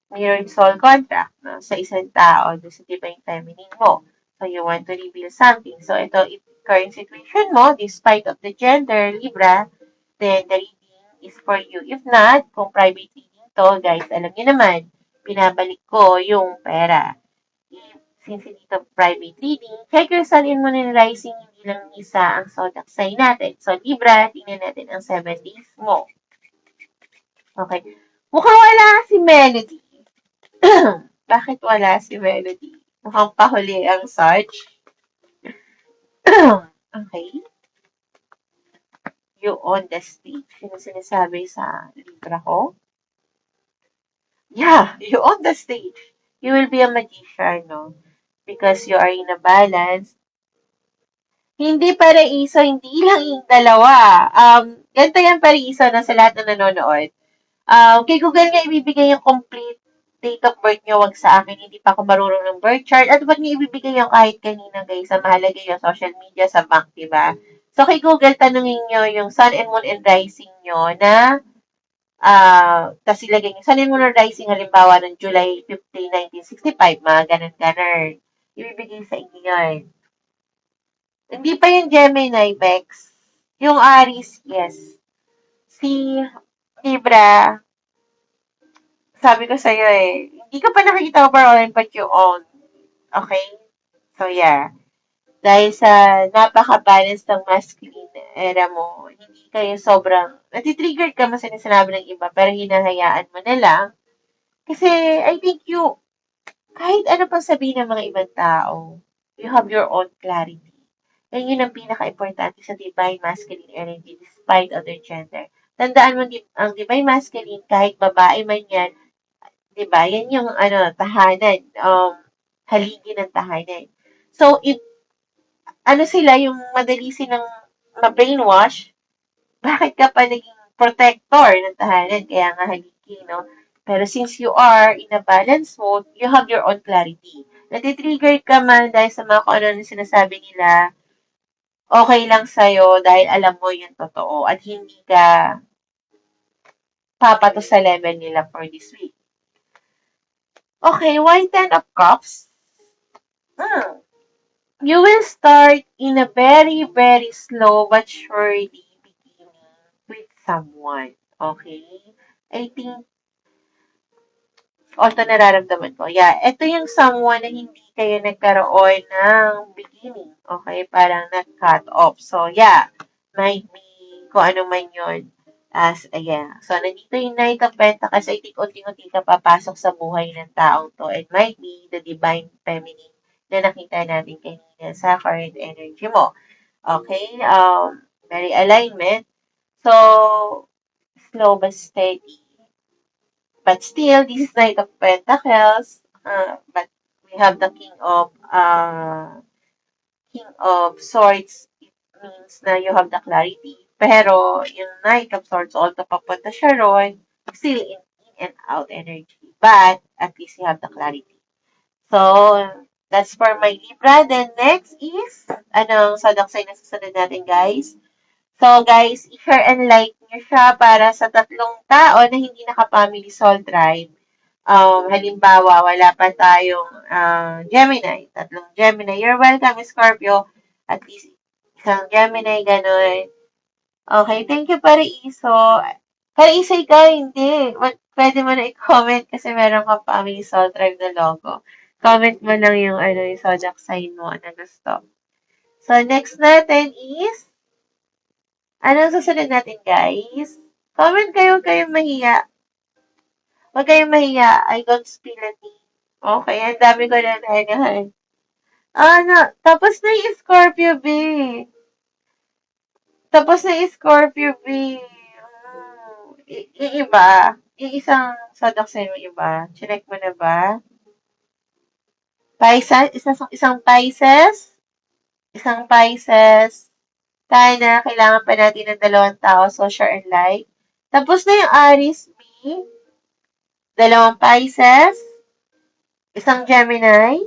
mirrored soul contract no, sa isang tao doon sa divine feminine mo. So, you want to reveal something. So, ito, if current situation mo, despite of the gender, Libra, then the reading is for you. If not, kung private reading to, guys, alam niyo naman, pinabalik ko yung pera. Since dito private reading, check your sun and moon and rising, hindi lang isa ang zodiac sign natin. So, Libra, tingnan natin ang 7 days mo. Okay. Mukhang wala si Melody. Bakit wala si Melody? Mukhang pahuli ang search. Okay? You own the stage. Yun ang sinasabi sa libra ko. Yeah, you own the stage. You will be a magician, no? Because you are in a balance. Hindi paraiso, hindi lang yung dalawa. Ganito yan paraiso na sa lahat na nanonood. Kay Google nga ibibigay yung complete date of birth nyo, wag sa akin, hindi pa ako marunong ng birth chart. At wag nyo ibibigay yung kahit kanina, guys, sa mahalaga yung social media, sa bank, diba? So, kay Google, tanungin nyo yung sun and moon and rising nyo na, tapos ilagay nyo, sun and moon and rising, halimbawa, ng July 15, 1965, mga ganun-ganun. Ibibigay sa inyo yun. Hindi pa yung Gemini, Bex. Yung Aries, yes. Si Libra, sabi ko sa'yo hindi ka pa nakikita overall but you own. Okay? So, yeah. Dahil sa napaka-balance ng masculine era mo, hindi kayo sobrang, natitriggered ka mas sinasabi ng iba, pero hinahayaan mo na lang. Kasi, I think kahit ano pang sabihin ng mga ibang tao, you have your own clarity. And yun ang pinaka-importante sa divine masculine energy despite other gender. Tandaan mo, ang divine masculine, kahit babae man yan, di ba? Yan yung tahanan, haligi ng tahanan. So, if sila, yung madali silang ma-brainwash, bakit ka pa naging protector ng tahanan? Kaya nga haligi, no? Pero since you are in a balance mode, you have your own clarity. Natitrigger ka man dahil sa mga kung ano sinasabi nila, okay lang sa'yo dahil alam mo yung totoo at hindi ka papato sa level nila for this week. Okay, why 10 of Cups? You will start in a very, very slow but surely beginning with someone. Okay? I think, although nararamdaman ko, yeah, ito yung someone na hindi kayo nagkaroon ng beginning. Okay? Parang nag-cut off. So, yeah, might be kung ano man yun. Yeah. So, nandito yung Knight of Pentacles. I think unti-unti ka papasok sa buhay ng taong to. It might be the divine feminine na nakita natin kanina sa current energy mo. Okay? Very alignment. So, slow but steady. But still, this is Knight of Pentacles. But we have the King of Swords. It means na you have the clarity. Pero, yung Knight of Swords, although papunta siya ron, still in and out energy. But, at least you have the clarity. So, that's for my Libra. Then, next is, anong zodiac sign na susunod natin, guys? So, guys, i-share and like nyo siya para sa tatlong tao na hindi naka-family soul tribe. Halimbawa, wala pa tayong Gemini. Tatlong Gemini. You're welcome, Scorpio. At least isang Gemini, ganun. Okay, thank you, Paraiso. Paraiso, ikaw, hindi. Pwede mo na i-comment kasi meron kang family soul tribe na logo. Comment mo lang yung, yung zodiac sign mo na gusto. So, next natin is, anong susunod natin, guys? Comment kayo, huwag kayong mahiya. Huwag kayong mahiya. I don't spill a tea. Okay, ang dami ko na nahingahan. Tapos na yung Scorpio B. Tapos na yung Scorpio B. Yung iba, yung isang zodiac sign mo iba, chinek mo na ba? Pisces, isang Pisces, tayo na, kailangan pa natin ng dalawang tao, so share and like. Tapos na yung Aries B, dalawang Pisces, isang Gemini,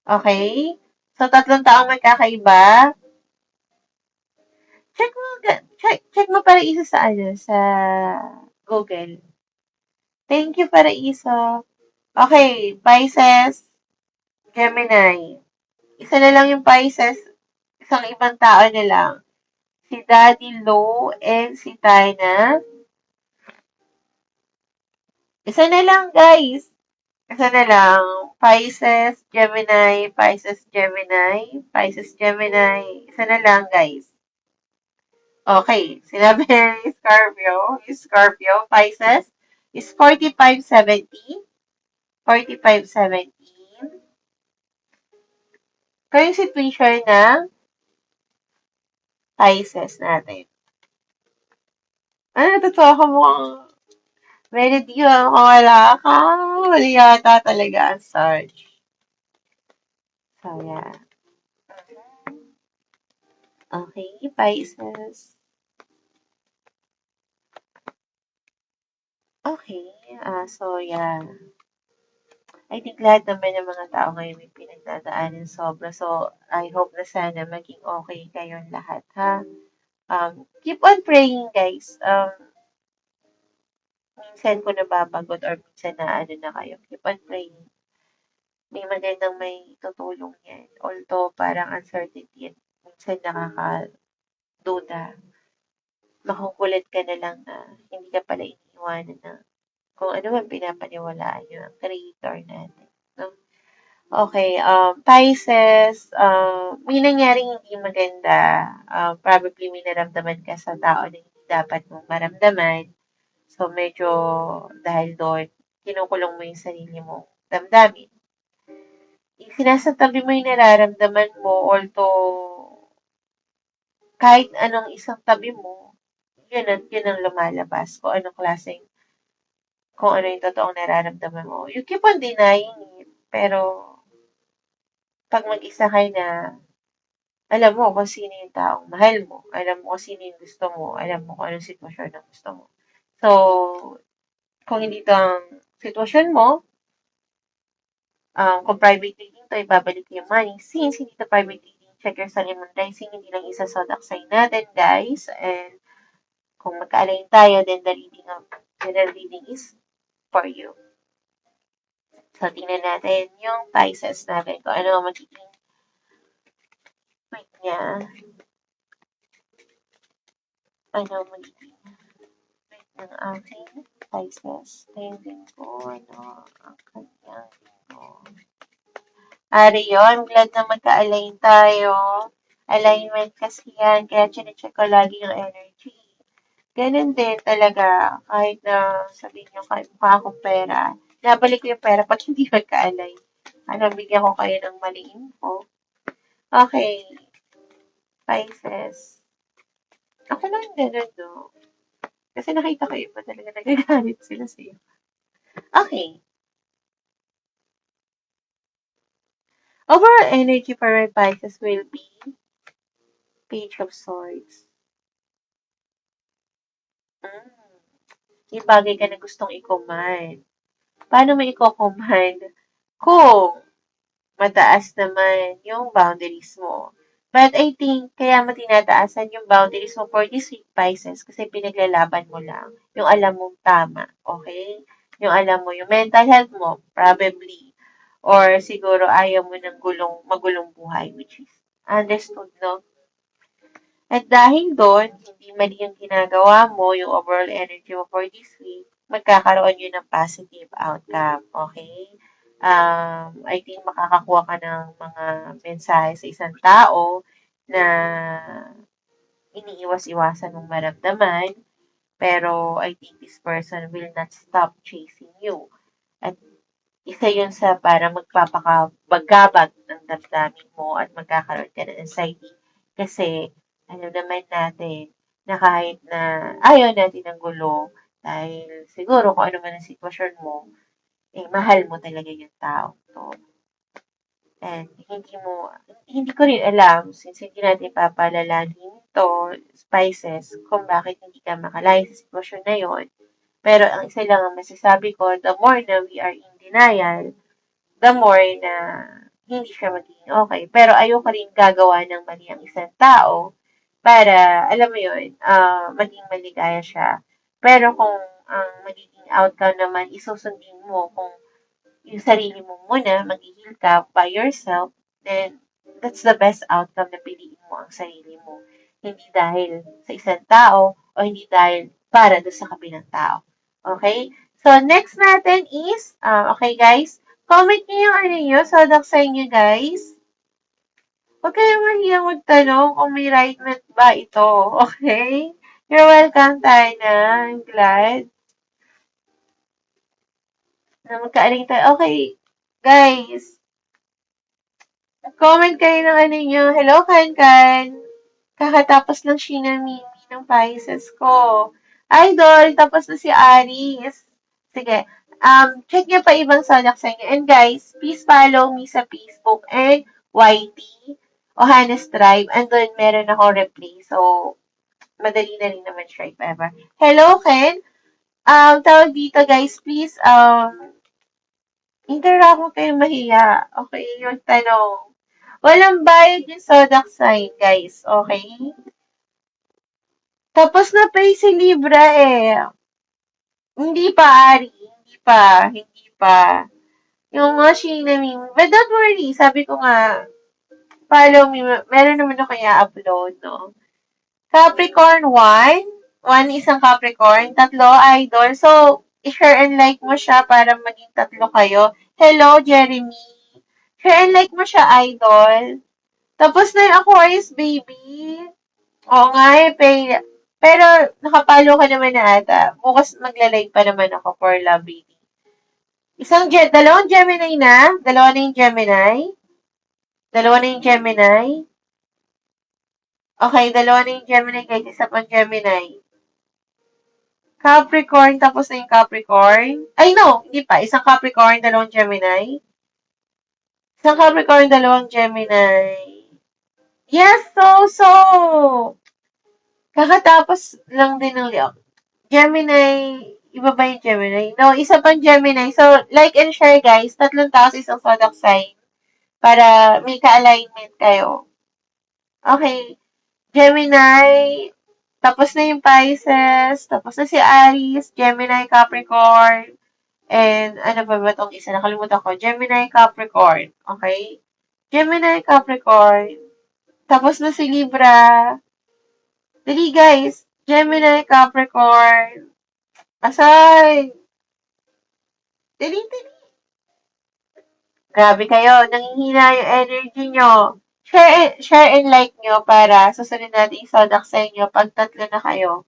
okay? So, tatlong taong magkakaiba. Check mo para isa sa Google. Thank you, para isa. Okay, Pisces, Gemini. Isa na lang yung Pisces, isang ibang tao na lang. Si Daddy Low and si Tina. Isa na lang, guys. Isa na lang. Pisces, Gemini, Pisces, Gemini, Pisces, Gemini. Isa na lang, guys. Okay. Sinabi ni Scorpio, Pisces is 4570. 4517. Current situation ng Pisces natin. Ano, totoo ka mukhang Melody, wala ka. Wala yata talaga ang search. So, yeah. Okay, Pisces. Okay, so, yeah. I think lahat naman ng mga tao ngayon may pinagdadaanan sobra. So, I hope na sana maging okay kayong lahat, ha? Keep on praying, guys. Minsan ko napapagod or minsan na ano na kayo. Keep on praying. May magandang may tutulong yan. Although, parang uncertainty yan. Minsan nakakaduda. Makukulit ka na lang na hindi ka pala iniiwanan na kung ano man pinapaniwalaan nyo ang creator natin. No? Okay, Pisces, may nangyaring hindi maganda. Probably may naramdaman ka sa tao na hindi dapat mong maramdaman. So, medyo dahil doon, kinukulong mo yung sarili mong damdamin. Sinasatabi mo yung nararamdaman mo, although kahit anong isang tabi mo, yun ang lumalabas. Kung ano yung totoong nararamdaman mo. You keep on denying it, pero pag mag-isa ka na, alam mo kung sino yung taong mahal mo, alam mo kung sino yung gusto mo, alam mo kung anong sitwasyon ang gusto mo. So, kung hindi ito ang sitwasyon mo, kung private reading to, ibabalik yung money. Since hindi to private reading, check your sun and moon rising, hindi lang isa zodiac sign natin, guys. And kung magka-align tayo, then the general reading is for you. So, tingnan natin yung Pisces natin kung ano ang magiging week niya. Ano ang magiging week ng ating Pisces. Tingnan ko ano ang kanyang linggo. Ari yun, glad na magka-align tayo. Alignment kasi yan, kaya chinecheck ko lagi yung energy. Ganun din talaga, kahit na sabihin nyo kahit mukha akong pera, nabalik ko yung pera pag hindi magka-align. Ano, bigyan ko kayo ng maling info. Okay, Pisces. Ako lang ganun, no? Kasi nakita ko iba talaga nagagalit sila sa'yo. Okay. Overall energy for my Pisces will be Page of Swords. Yung bagay ka na gustong i-command. Paano mo i-command? Kung mataas naman yung boundaries mo. But I think, kaya mo tinataasan yung boundaries mo for this week, Pisces, kasi pinaglalaban mo lang yung alam mong tama, okay? Yung alam mo, yung mental health mo, probably. Or siguro ayaw mo ng magulong buhay, which is understood, no? At dahil doon, hindi mali yung ginagawa mo, yung overall energy mo for this week, magkakaroon yun ng positive outcome, okay? I think makakakuha ka ng mga mensahe sa isang tao na iniiwas-iwasan mong maramdaman, pero I think this person will not stop chasing you. At isa yun sa para magpapakabagabag ng damdamin mo at magkakaroon ka ng anxiety. Kasi, alam naman natin na kahit na ayaw natin ng gulo, dahil siguro kung ano man ang sitwasyon mo, eh, mahal mo talaga yung tao to. And hindi ko rin alam, since hindi natin papalalanin to, spices, kung bakit hindi ka makalayo sa sitwasyon na yon. Pero ang isa lang ang masasabi ko, the more na we are in denial, the more na hindi siya magiging okay. Pero ayoko rin gagawa ng mali ang isang tao para, alam mo yun, maging maligaya siya. Pero kung ang magiging outcome naman, isusundin mo kung yung sarili mo muna, mag-heal ka by yourself, then that's the best outcome na piliin mo ang sarili mo. Hindi dahil sa isang tao o hindi dahil para doon sa kabilang tao. Okay? So, next natin is, okay guys, comment niyo yung ano nyo, sodak sa inyo guys. Huwag kayong mahiyang magtanong kung may right met ba ito. Okay? You're welcome, Tana. I'm glad na magkaaling tayo. Okay, guys. Comment kayo ng ano nyo. Hello, Kankan. Kakatapos lang Mimi ng Pisces ko. Idol, tapos na si Aris. Sige. Check nyo pa ibang zodiac sa inyo. And guys, please follow me sa Facebook and YT o Hannes Tribe. And doon meron ako replay. So, madali na rin naman siya if ever. Hello, Ken. Tawag dito guys, please, interact mo kayo mahiya. Okay, yung tanong. Walang bayad yung zodiac sign, guys. Okay? Tapos na pa yung si Libra eh. Hindi pa, Ari. Hindi pa. Hindi pa. Yung mga Shinami. But don't worry. Sabi ko nga, follow me. Meron naman ako i-upload, no? Capricorn 1. 1 isang Capricorn. Tatlo, idol. So, i-share and like mo siya para maging tatlo kayo. Hello, Jeremy. Share and like mo siya, idol. Tapos na yung Aquarius, baby. Oo nga eh, pero nakapalo ka naman na ata. Bukas magla-live pa naman ako for love reading. Dalawang Gemini na? Dalawa na yung Gemini? Dalawa na yung Gemini? Okay, dalawa na yung Gemini guys. Isa pang Gemini. Capricorn, tapos na yung Capricorn. Ay, no! Hindi pa. Isang Capricorn, dalawang Gemini. Isang Capricorn, dalawang Gemini. Yes, so! Kakatapos lang din ng Leo. Gemini, iba ba yung Gemini? No, isa pang Gemini. So, like and share guys. Tatlong tao sa isang zodiac sign para may ka-alignment kayo. Okay. Gemini, tapos na yung Pisces, tapos na si Aries, Gemini, Capricorn, and ano ba itong isa? Nakalimutan ko. Gemini, Capricorn. Okay? Gemini, Capricorn. Tapos na si Libra. Dali guys. Gemini, Capricorn. Asay! Dali, dali. Grabe kayo. Nangihina yung energy nyo. Share and like nyo para susunod natin yung zodiac sa inyo pag tatlo na kayo.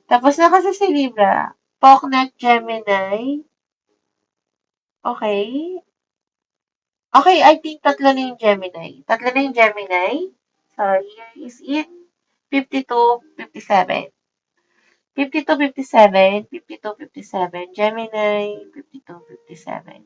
Tapos na kasi si Libra. Poknat Gemini. Okay. Okay, I think tatlo na yung Gemini. Tatlo na yung Gemini. So, here is it. 52, 57. 52, 57, 52, 57. Gemini, 52, 57.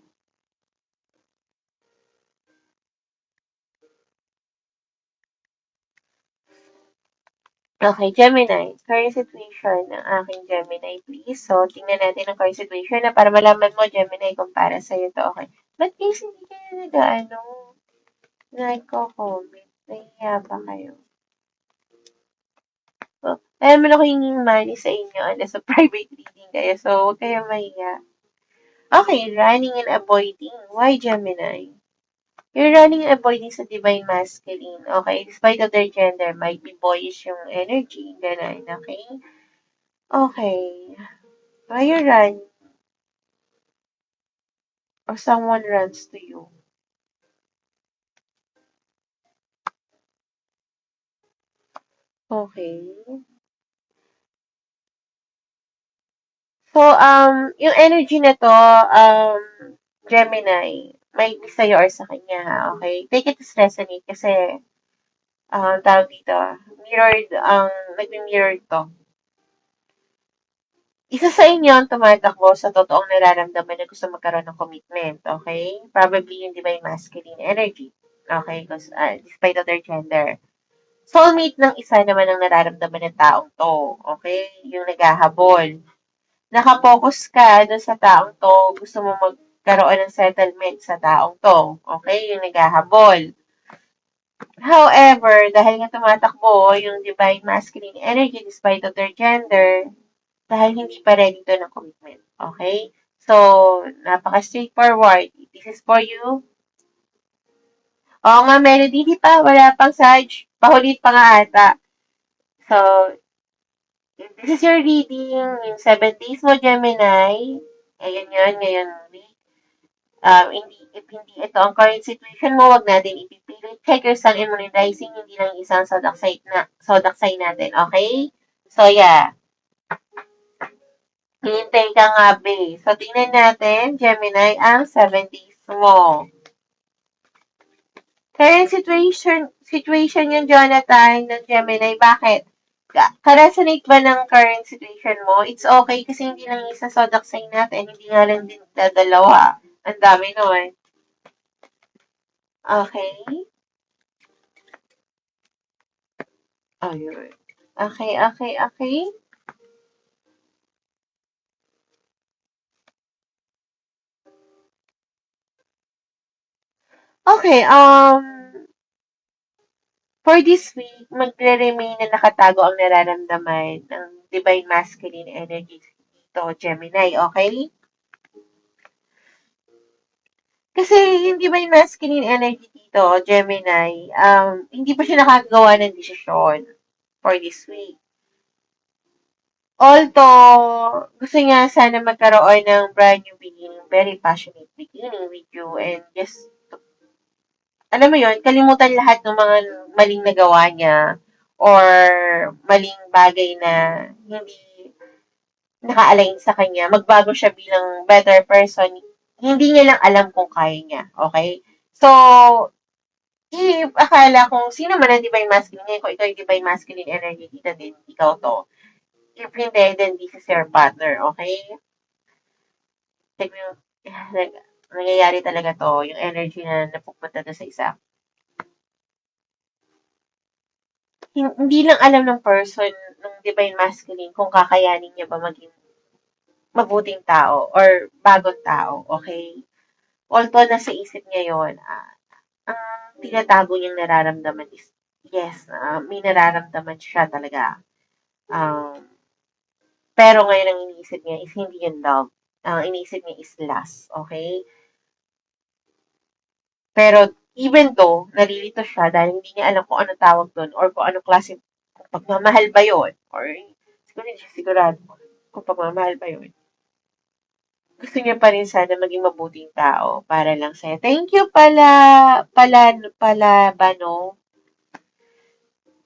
Okay, Gemini. Current situation ng aking Gemini, please. So, tingnan natin ang current situation na para malaman mo, Gemini, kung para sa'yo to. Okay. Ba't guys, hindi kayo nagko-comment? Nahiya ba kayo? So, alam mo na ko hinging money sa inyo, sa private reading kayo. So, huwag kayong mahiya. Okay, running and avoiding. Why Gemini? You're running and avoiding sa divine masculine. Okay? Despite of their gender, might be boyish yung energy. Ganun. Okay? Okay. Why you run? Or someone runs to you. Okay. So, yung energy na to, Gemini, may be sa'yo or sa kanya, okay? Take it as resonate kasi, tawag dito, mirrored, nagmi-mirror to. Isa sa inyo ang tumatakbo sa totoong nararamdaman na gusto magkaroon ng commitment, okay? Probably yung divine masculine energy, okay? Because, despite of their gender. Soulmate ng isa naman ang nararamdaman ng taong to, okay? Yung naghahabol. Nakapokus ka doon sa taong to, gusto mo magkaroon ng settlement sa taong to, okay? Yung naghahabol. However, dahil nga tumatakbo yung divine masculine energy despite of their gender, dahil hindi pa ready to ng commitment. Okay? So, napaka-straightforward. This is for you. Oo nga, Melody, di pa. Wala pang Saj. Pahulit pa nga ata. So, this is your reading. Yung 7 days mo, Gemini. Ayan yun, ngayon week. If hindi ito ang current situation mo, wag natin ipipilit. Check your sun and moon rising, hindi lang isang zodiac sign natin. Okay? So, yeah. Hintay ka nga, be. So, tingnan natin, Gemini, ang 7 days mo. Current situation yung Jonathan ng Gemini. Bakit? Ka-resonate ba ng current situation mo? It's okay kasi hindi lang isa zodiac sign natin, hindi nga lang din dalawa. Ang dami nun. Okay? Ayun. Okay, okay, okay. Okay, for this week, magre-remain na nakatago ang nararamdaman ng Divine Masculine Energy dito, Gemini, okay? Kasi yung Divine Masculine Energy dito, Gemini, hindi pa siya nakagawa ng desisyon for this week. Although, gusto niya sana magkaroon ng brand new beginning, very passionate beginning with you, and just, alam mo yun, kalimutan lahat ng mga maling nagawa niya or maling bagay na hindi naka-align sa kanya. Magbago siya bilang better person. Hindi niya lang alam kung kaya niya. Okay? So, if akala kung sino man ang divine masculine ngayon, kung ikaw yung divine masculine energy dito din, ikaw to. If hindi, then this is your partner. Okay? Check mo yung, nangyayari talaga to, yung energy na napupunta na sa isa. Hindi lang alam ng person, ng divine masculine, kung kakayanin niya ba maging mabuting tao or bagong tao, okay? Although nasa isip niya yun, ang tinatago niyang nararamdaman is, yes, may nararamdaman siya talaga. Um, pero ngayon ang iniisip niya is hindi yung love. Ang iniisip niya is lust, okay? Pero even though nalilito siya dahil hindi niya alam kung ano tawag doon or kung ano klase, kung pagmamahal ba yun or siguro hindi siya sigurado kung pagmamahal ba yun. Gusto niya pa rin sana maging mabuting tao para lang sa'yo. Thank you pala, Bano.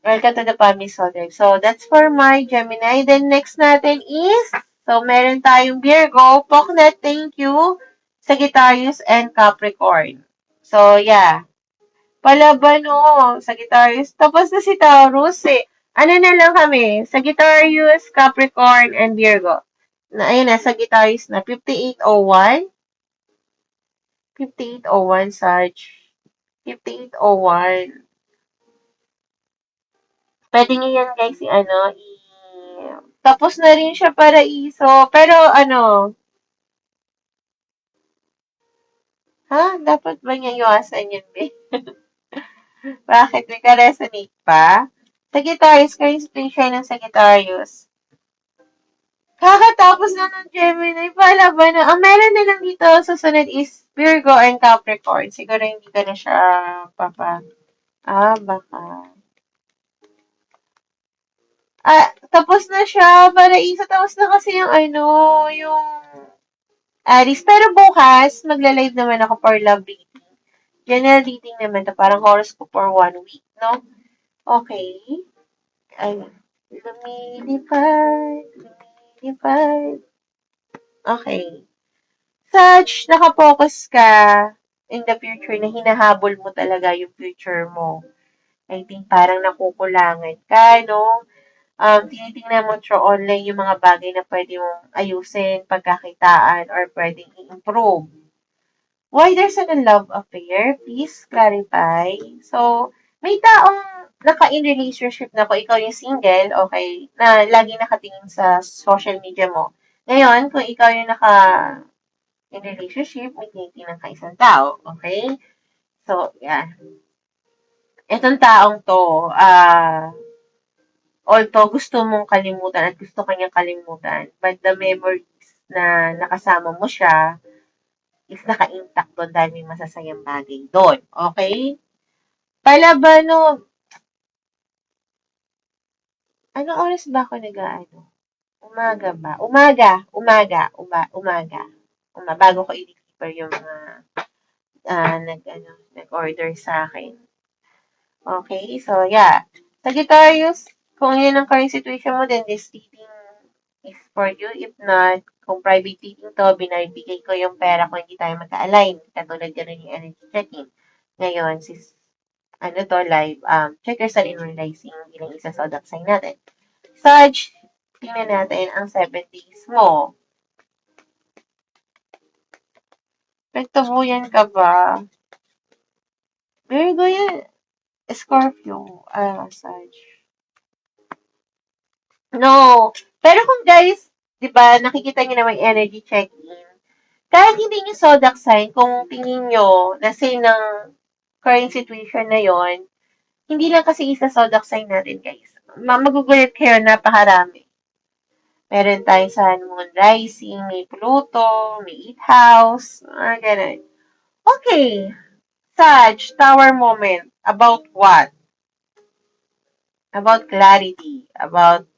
Welcome to the Palmy Zodiac. So, that's for my Gemini. Then, next natin is, so, meron tayong Virgo, Poknat, thank you, Sagittarius, and Capricorn. So, yeah. Palaban, oh, Sagittarius. Tapos na si Taurus, eh. Ano na lang kami? Sagittarius, Capricorn, and Virgo. Ayun na, Sagittarius na. 5801. 5801, Sag. 5801. Pwede nyo yan, guys, tapos na rin siya para iso. Pero, dapat ba niya iwasan yun, be? Bakit? May ka-resonate pa? Sagittarius, kayo siya ng Sagittarius. Kakatapos na ng Gemini, pala ba na? Ang meron na lang dito, susunod is Virgo and Capricorn. Siguro hindi ka na siya baka. Tapos na siya, para isa, tapos na kasi yung Aries. Pero bukas, magla-live naman ako for love reading. General reading naman to, parang horoscope for 1 week, no? Okay. Ay, lumilipad, lumilipad. Okay. Sag, nakapokus ka in the future na hinahabol mo talaga yung future mo. I think parang nakukulangan ka, no? Tinitingnan mo through online yung mga bagay na pwede mong ayusin, pagkakitaan, or pwedeng i-improve. Why there's a love affair? Please clarify. So, may taong naka-in relationship na kung ikaw yung single, okay, na lagi nakatingin sa social media mo. Ngayon, kung ikaw yung in relationship, may tinitingnan ka isang tao, okay? So, yeah. Itong taong to, although gusto mong kalimutan at gusto kanyang kalimutan, but the memories na nakasama mo siya is naka-intact doon dahil may masasayang bagay doon. Okay? Palabano, anong oras ba ako nag-ano? Umaga ba? Umaga. Bago ko i-deliver yung mga nag-order sa akin. Okay? So, yeah. Sagittarius, kung yun ang current situation mo, then this reading is for you. If not, kung private reading to, binibigay ko yung pera kung hindi tayo magka-align. Katulad ganun yung energy checking. Ngayon, ano to, live, check your sun in moon rising bilang isa sa zodiac sign natin. Sag, tingnan natin ang 7 days mo. Nagtabuyan ka ba? Virgo yan. Scorpio. Sag. No. Pero kung guys, di ba, nakikita niyo na may energy check-in. Kahit hindi niyo zodiac sign, kung tingin niyo na same ng current situation na yon, hindi lang kasi isa zodiac sign natin, guys. Magugulat kayo, napakarami. Meron tayong Sun, Moon, Rising, may Pluto, may 8th house, ganun. Okay, Sag, Tower moment. About what? About clarity. About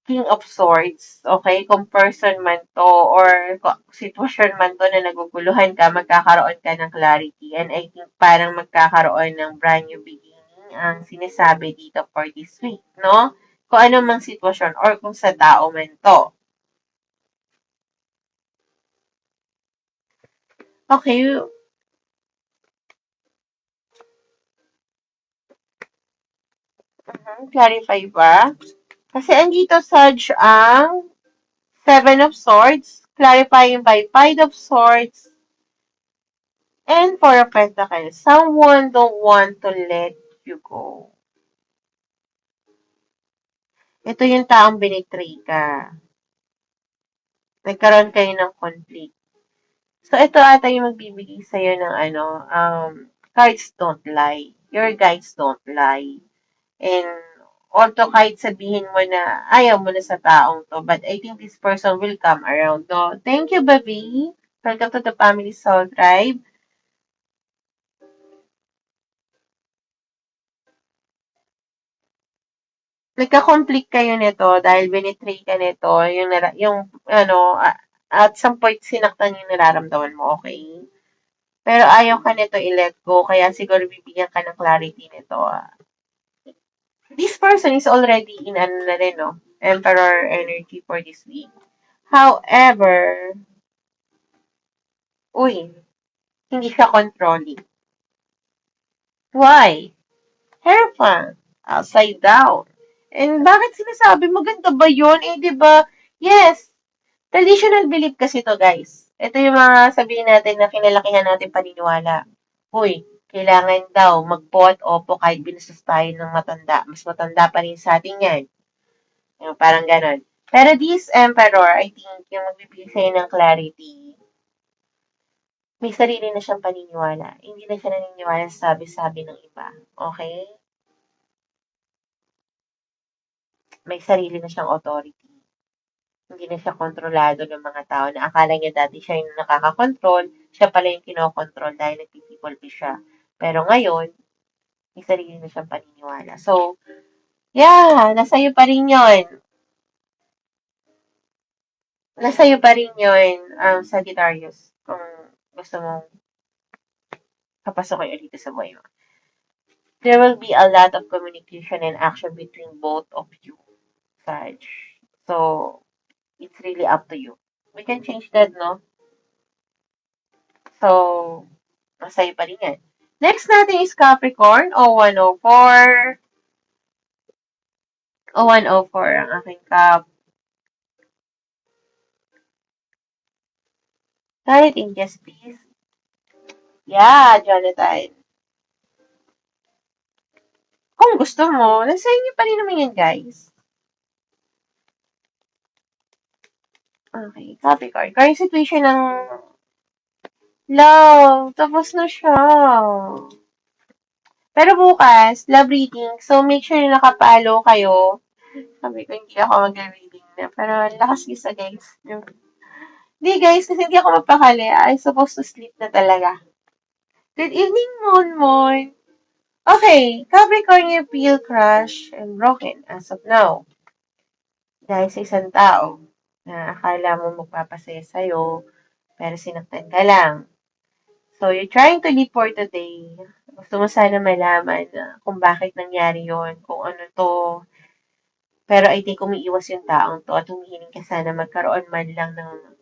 King of Swords. Okay, kung person man to or sitwasyon man to na naguguluhan ka, magkakaroon ka ng clarity. And I think parang magkakaroon ng brand new beginning ang sinasabi dito for this week, no? Kung ano mang sitwasyon or kung sa tao man to. Okay, clarify ba? Kasi andito, Sag, ang Seven of Swords, clarifying by Five of Swords, and Four of Pentacles. Someone don't want to let you go. Ito yung taong binitray ka. Nagkaroon kayo ng conflict. So, ito ata yung magbibigay sa'yo ng cards don't lie. Your guides don't lie. And although kahit sabihin mo na ayaw mo na sa taong to, but I think this person will come around. No? Thank you, baby. Welcome to the Family Soul Tribe. Nagka-conflict kayo nito dahil binitray ka nito, at some point sinaktan yung nararamdaman mo, okay? Pero ayaw ka nito i-let go, kaya siguro bibigyan ka ng clarity nito. This person is already in na rin, no? Emperor energy for this week. However, hindi siya controlling. Why? Hierophant. Upside down. And bakit sinasabi maganda ba yun? Di ba? Yes. Traditional belief kasi to, guys. Ito yung mga sabihin natin na kinalakihan natin paniniwala. Kailangan daw mag-pot opo kahit binustos tayo ng matanda. Mas matanda pa rin sa atin yan. Yung parang ganon. Pero this emperor, I think, yung magbibigay sa'yo ng clarity, may sarili na siyang paniniwala. Hindi na siya naniniwala sa sabi-sabi ng iba. Okay? May sarili na siyang authority. Hindi na siya kontrolado ng mga tao na akala niya dati siya yung nakakakontrol, siya pala yung kinokontrol dahil nagpipipolpi siya. Pero ngayon, may sarili na siyang paniniwala. So, yeah, nasa iyo pa rin yun. Nasa iyo pa rin yun, Sagittarius, kung gusto mong kapasokin ulit sa buhay mo. There will be a lot of communication and action between both of you, Sag. So, it's really up to you. We can change that, no? So, masaya pa rin yan. Next natin is Capricorn, 0104. 0104 ang aking Cap. Kahit in just please. Yeah, Jonathan. Kung gusto mo, nasa inyo pa rin naman yan, guys. Okay, Capricorn. Current situation ng love. Tapos na siya. Pero bukas, love reading. So, make sure na nakapalo kayo. Sabi ko, hindi ako mag-reading na. Pero, lakas gisa, guys. Hindi, guys, kasi hindi ako mapakali. I supposed to sleep na talaga. Good evening, Mon. Okay, Capricorn, you feel crushed and broken as of now. Dahil sa isang tao na akala mo magpapasaya sa'yo, pero sinaktan ka lang. So, you're trying to live for today. Gusto mo sana malaman kung bakit nangyari yon, kung ano to. Pero I think umiiwas yung taong to at humihiling ka sana magkaroon man lang ng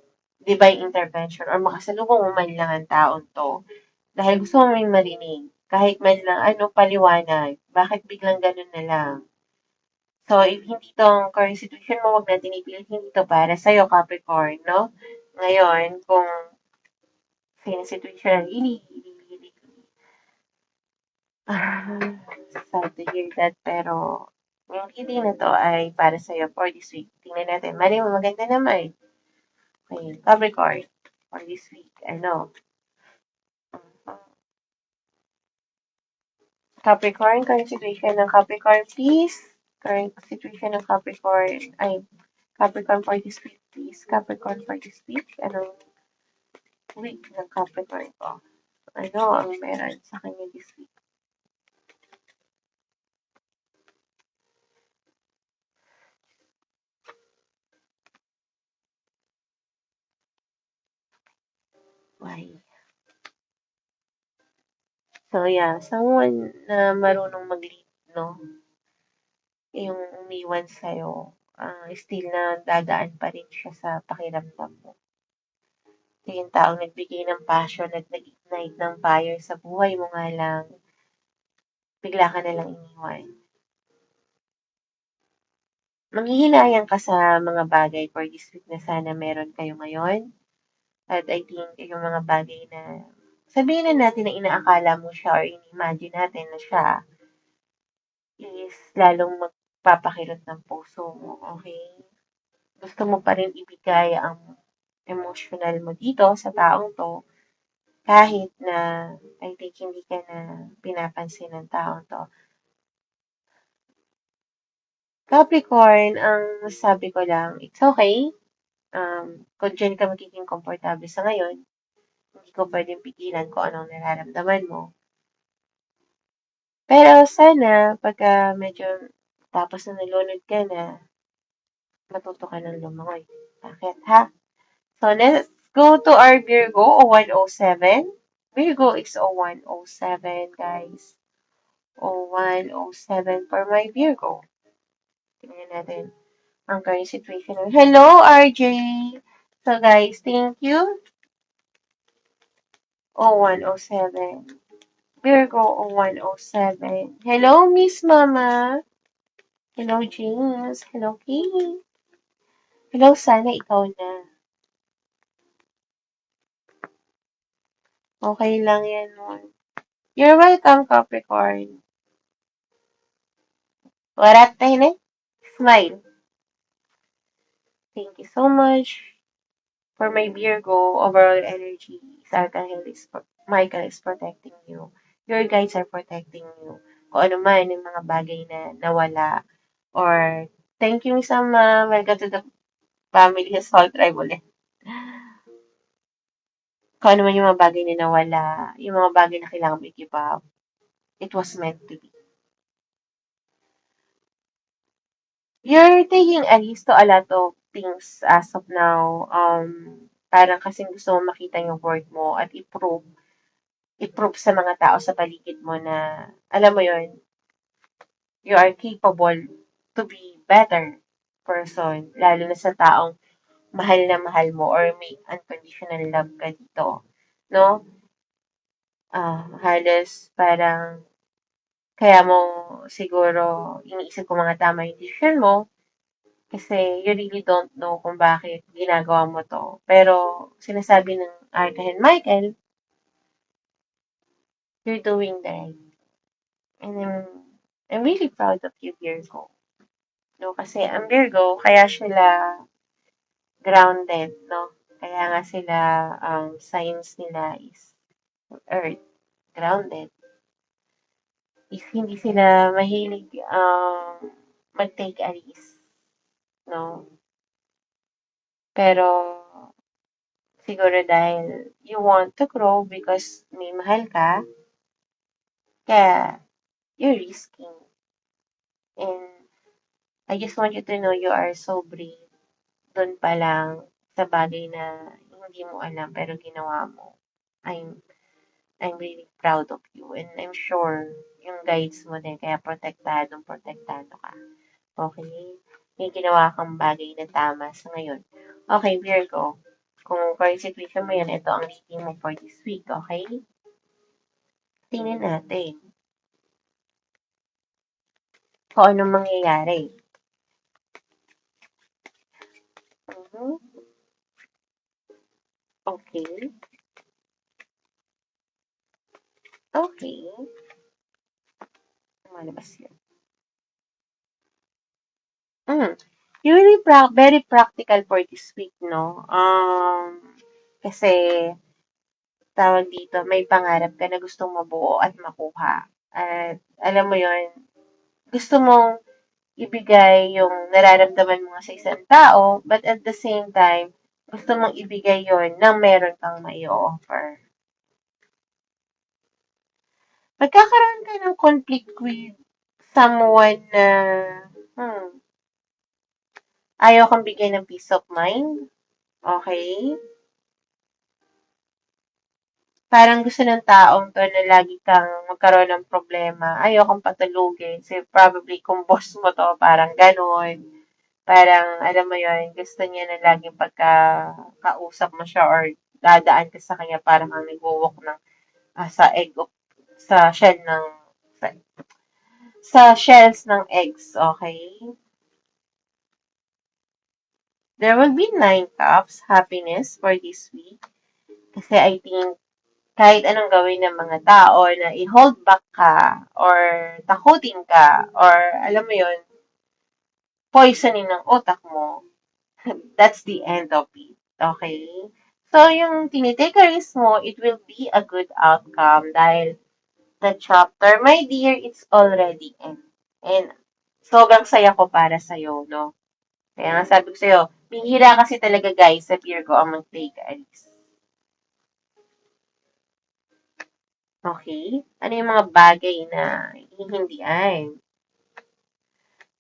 divine intervention or makasalubong mo man lang ang taong to Dahil gusto mo may marinig. Kahit man lang, ano, paliwanag. Bakit biglang ganun na lang? So, if hindi tong current situation mo, wag natin ipilit, hindi to para sa'yo, Capricorn, no? Ngayon, kung same situation, sad to hear that, pero yung reading na to ay para sa'yo for this week. Tingnan natin. Mali mo, maganda naman. Okay, Capricorn, for this week, ano? Capricorn, current situation ng Capricorn, please. Current situation ng Capricorn, ay, Capricorn for this week, please. Capricorn for this week. Anong week ng Capricorn ko? Ano ang meron sa kanya this week? Why? So, yeah, someone na marunong mag-lead, no? Yung umiwan sa'yo, still na dadaan pa rin siya sa pakiramdam mo. Ito yung taong nagbigay ng passion at nag-ignite ng fire sa buhay mo nga lang, bigla ka na lang iniwan. Manghihinayang ka sa mga bagay for this week na sana meron kayo ngayon. At I think yung mga bagay na sabihin na natin na inaakala mo siya or in-imagine natin na siya is lalong magpapakirot ng puso mo, okay? Gusto mo pa rin ibigay ang emotional mo dito sa taong to kahit na I think hindi ka na pinapansin ng taong to. Capricorn, ang sabi ko lang, it's okay. Kung dyan ka magiging komportable sa ngayon, hindi ko pwedeng pigilan kung anong nararamdaman mo. Pero sana, pagka medyo tapos na nalunod ka na, matuto ka ng lumangoy. Bakit, ha? So, let's go to our Virgo, 0107. Virgo is 0107, guys. 0107 for my Virgo. Tingnan natin ang current situation. Hello, RJ! So, guys, thank you. 0107. Virgo 0107. Hello, Miss Mama. Hello, James. Hello, Kay. Hello, sana ikaw na. Okay lang yan, Mon. You're welcome, Capricorn. Warat tayo Smile. Thank you so much for my Virgo. Overall energy is Archangel is Michael is protecting you. Your guides are protecting you. Kung ano man yung mga bagay na nawala. Or, thank you, Miss Ama. Welcome to the family Assault Tribe ulit. Kung ano man yung mga bagay na nawala, yung mga bagay na kailangan mo i-give up, it was meant to be. You're taking a risk to a lot of things as of now. Parang kasing gusto mo makita yung worth mo at i-prove sa mga tao sa paligid mo na, alam mo yon you are capable to be better person, lalo na sa taong mahal na mahal mo or may unconditional love ka dito. No? Halos parang kaya mo siguro iniisip ko mga tama yung decision mo kasi you really don't know kung bakit ginagawa mo to. Pero sinasabi ng Archangel Michael, you're doing the right. And I'm really proud of you, Virgo. No, kasi ang Virgo, kaya sila grounded, no? Kaya nga sila, signs nila is Earth, grounded. Is hindi sila mahilig mag-take a risk, no? Pero siguro dahil you want to grow because may mahal ka, kaya you're risking. And I just want you to know you are so brave. Doon pa lang sa bagay na hindi mo alam pero ginawa mo. I'm really proud of you and I'm sure yung guides mo din kaya protektado ka. Okay? May ginawa kang bagay na tama sa ngayon. Okay, Virgo. Kung current situation mo yan, ito ang reading mo for this week, okay? Tingnan natin kung anong mangyayari. Mhm. Okay. Okay. Lumalabas yun. Mm. You're really very practical for this week, no? Kasi, tawag dito, may pangarap ka na gustong mabuo at makuha. At, alam mo yon, gusto mong ibigay yung nararamdaman mo sa isang tao, but at the same time, gusto mong ibigay yon nang meron kang mai-offer. Magkakaroon ka ng conflict with someone na, hmm, ayaw kang bigyan ng peace of mind. Okay? Parang gusto ng taong to na lagi kang magkaroon ng problema. Ayaw kang patulugin. So, probably, kung boss mo to, parang ganon. Parang, alam mo yun, gusto niya na laging kausap mo siya or dadaan ka sa kanya parang kang nag-walk ng sa egg of, sa shell ng sa, sa shells ng eggs, okay? There will be 9 cups happiness for this week. Kasi I think kahit anong gawin ng mga tao na i-hold back ka or takutin ka or alam mo yun, poisoning ng utak mo, that's the end of it. Okay? So, yung tinitake risk mo, it will be a good outcome dahil the chapter, my dear, it's already end. And sobrang saya ko para sa'yo, no? Kaya nga sabi ko sa'yo, bihira kasi talaga guys sa Virgo ang mag-take a risk. Okay? Ano yung mga bagay na hihindian?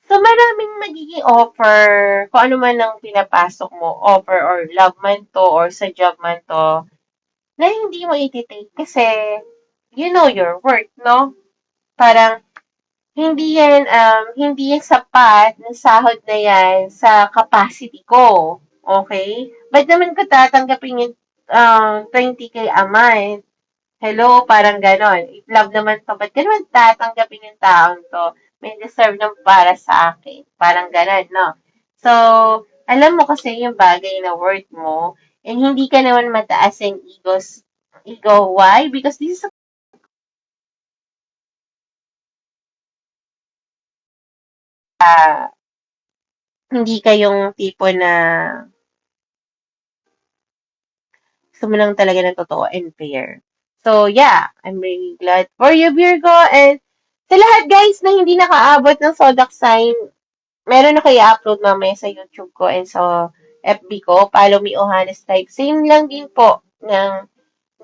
So, maraming magiging offer, kung ano man ang pinapasok mo, offer or love man to or sa job man to, na hindi mo ititake kasi you know your worth, no? Parang hindi yan sapat na sahod na yan sa capacity ko. Okay? Ba't naman ko tatanggapin yung 20K a month? Hello, parang ganon. If love naman to, ba't naman tatanggapin yung taong to? May deserve ng para sa akin. Parang ganon, no? So, alam mo kasi yung bagay na worth mo, and hindi ka naman mataas yung ego. Why? Because this is hindi ka yung tipo na gusto mo lang talaga ng totoo and fair. So, yeah, I'm really glad for you, Virgo. And sa lahat, guys, na hindi nakaabot ng zodiac sign, meron na kayo upload mamaya sa YouTube ko and sa FB ko. Follow me, Ohanes Type. Same lang din po ng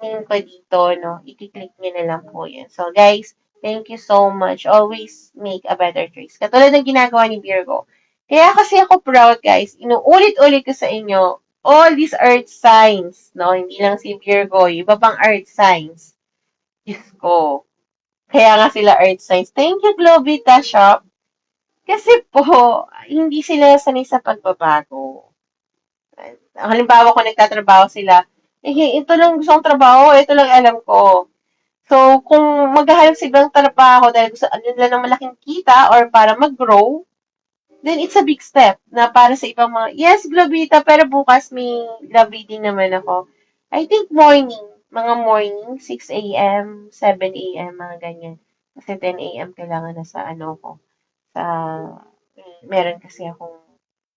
link ko dito, no? I-click nyo na lang po yun. So, guys, thank you so much. Always make a better choice. Katulad ng ginagawa ni Virgo. Kaya kasi ako proud, guys. Inuulit-ulit ko sa inyo, all these earth signs, no? Hindi lang si Virgo, iba pang earth signs. Diyos ko. Kaya nga sila earth signs. Thank you, Globita Shop. Kasi po, hindi sila sanay sa pagbabago. Halimbawa, kung nagtatrabaho sila, ito lang gusto kong trabaho, ito lang alam ko. So, kung maghahanap sa ibang trabaho dahil gusto nila ng malaking kita or para mag-grow, then it's a big step na para sa ibang mga, yes, Globita, pero bukas may love reading naman ako. I think mga morning, 6 a.m., 7 a.m., mga ganyan. Kasi 10 a.m. kailangan na sa ano ko, sa, meron kasi akong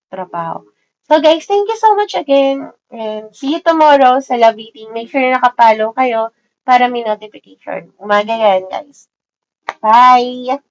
trabaho. So guys, thank you so much again. And see you tomorrow sa love reading. Make sure na nakapalo kayo para may notification. Umaga yan, guys. Bye!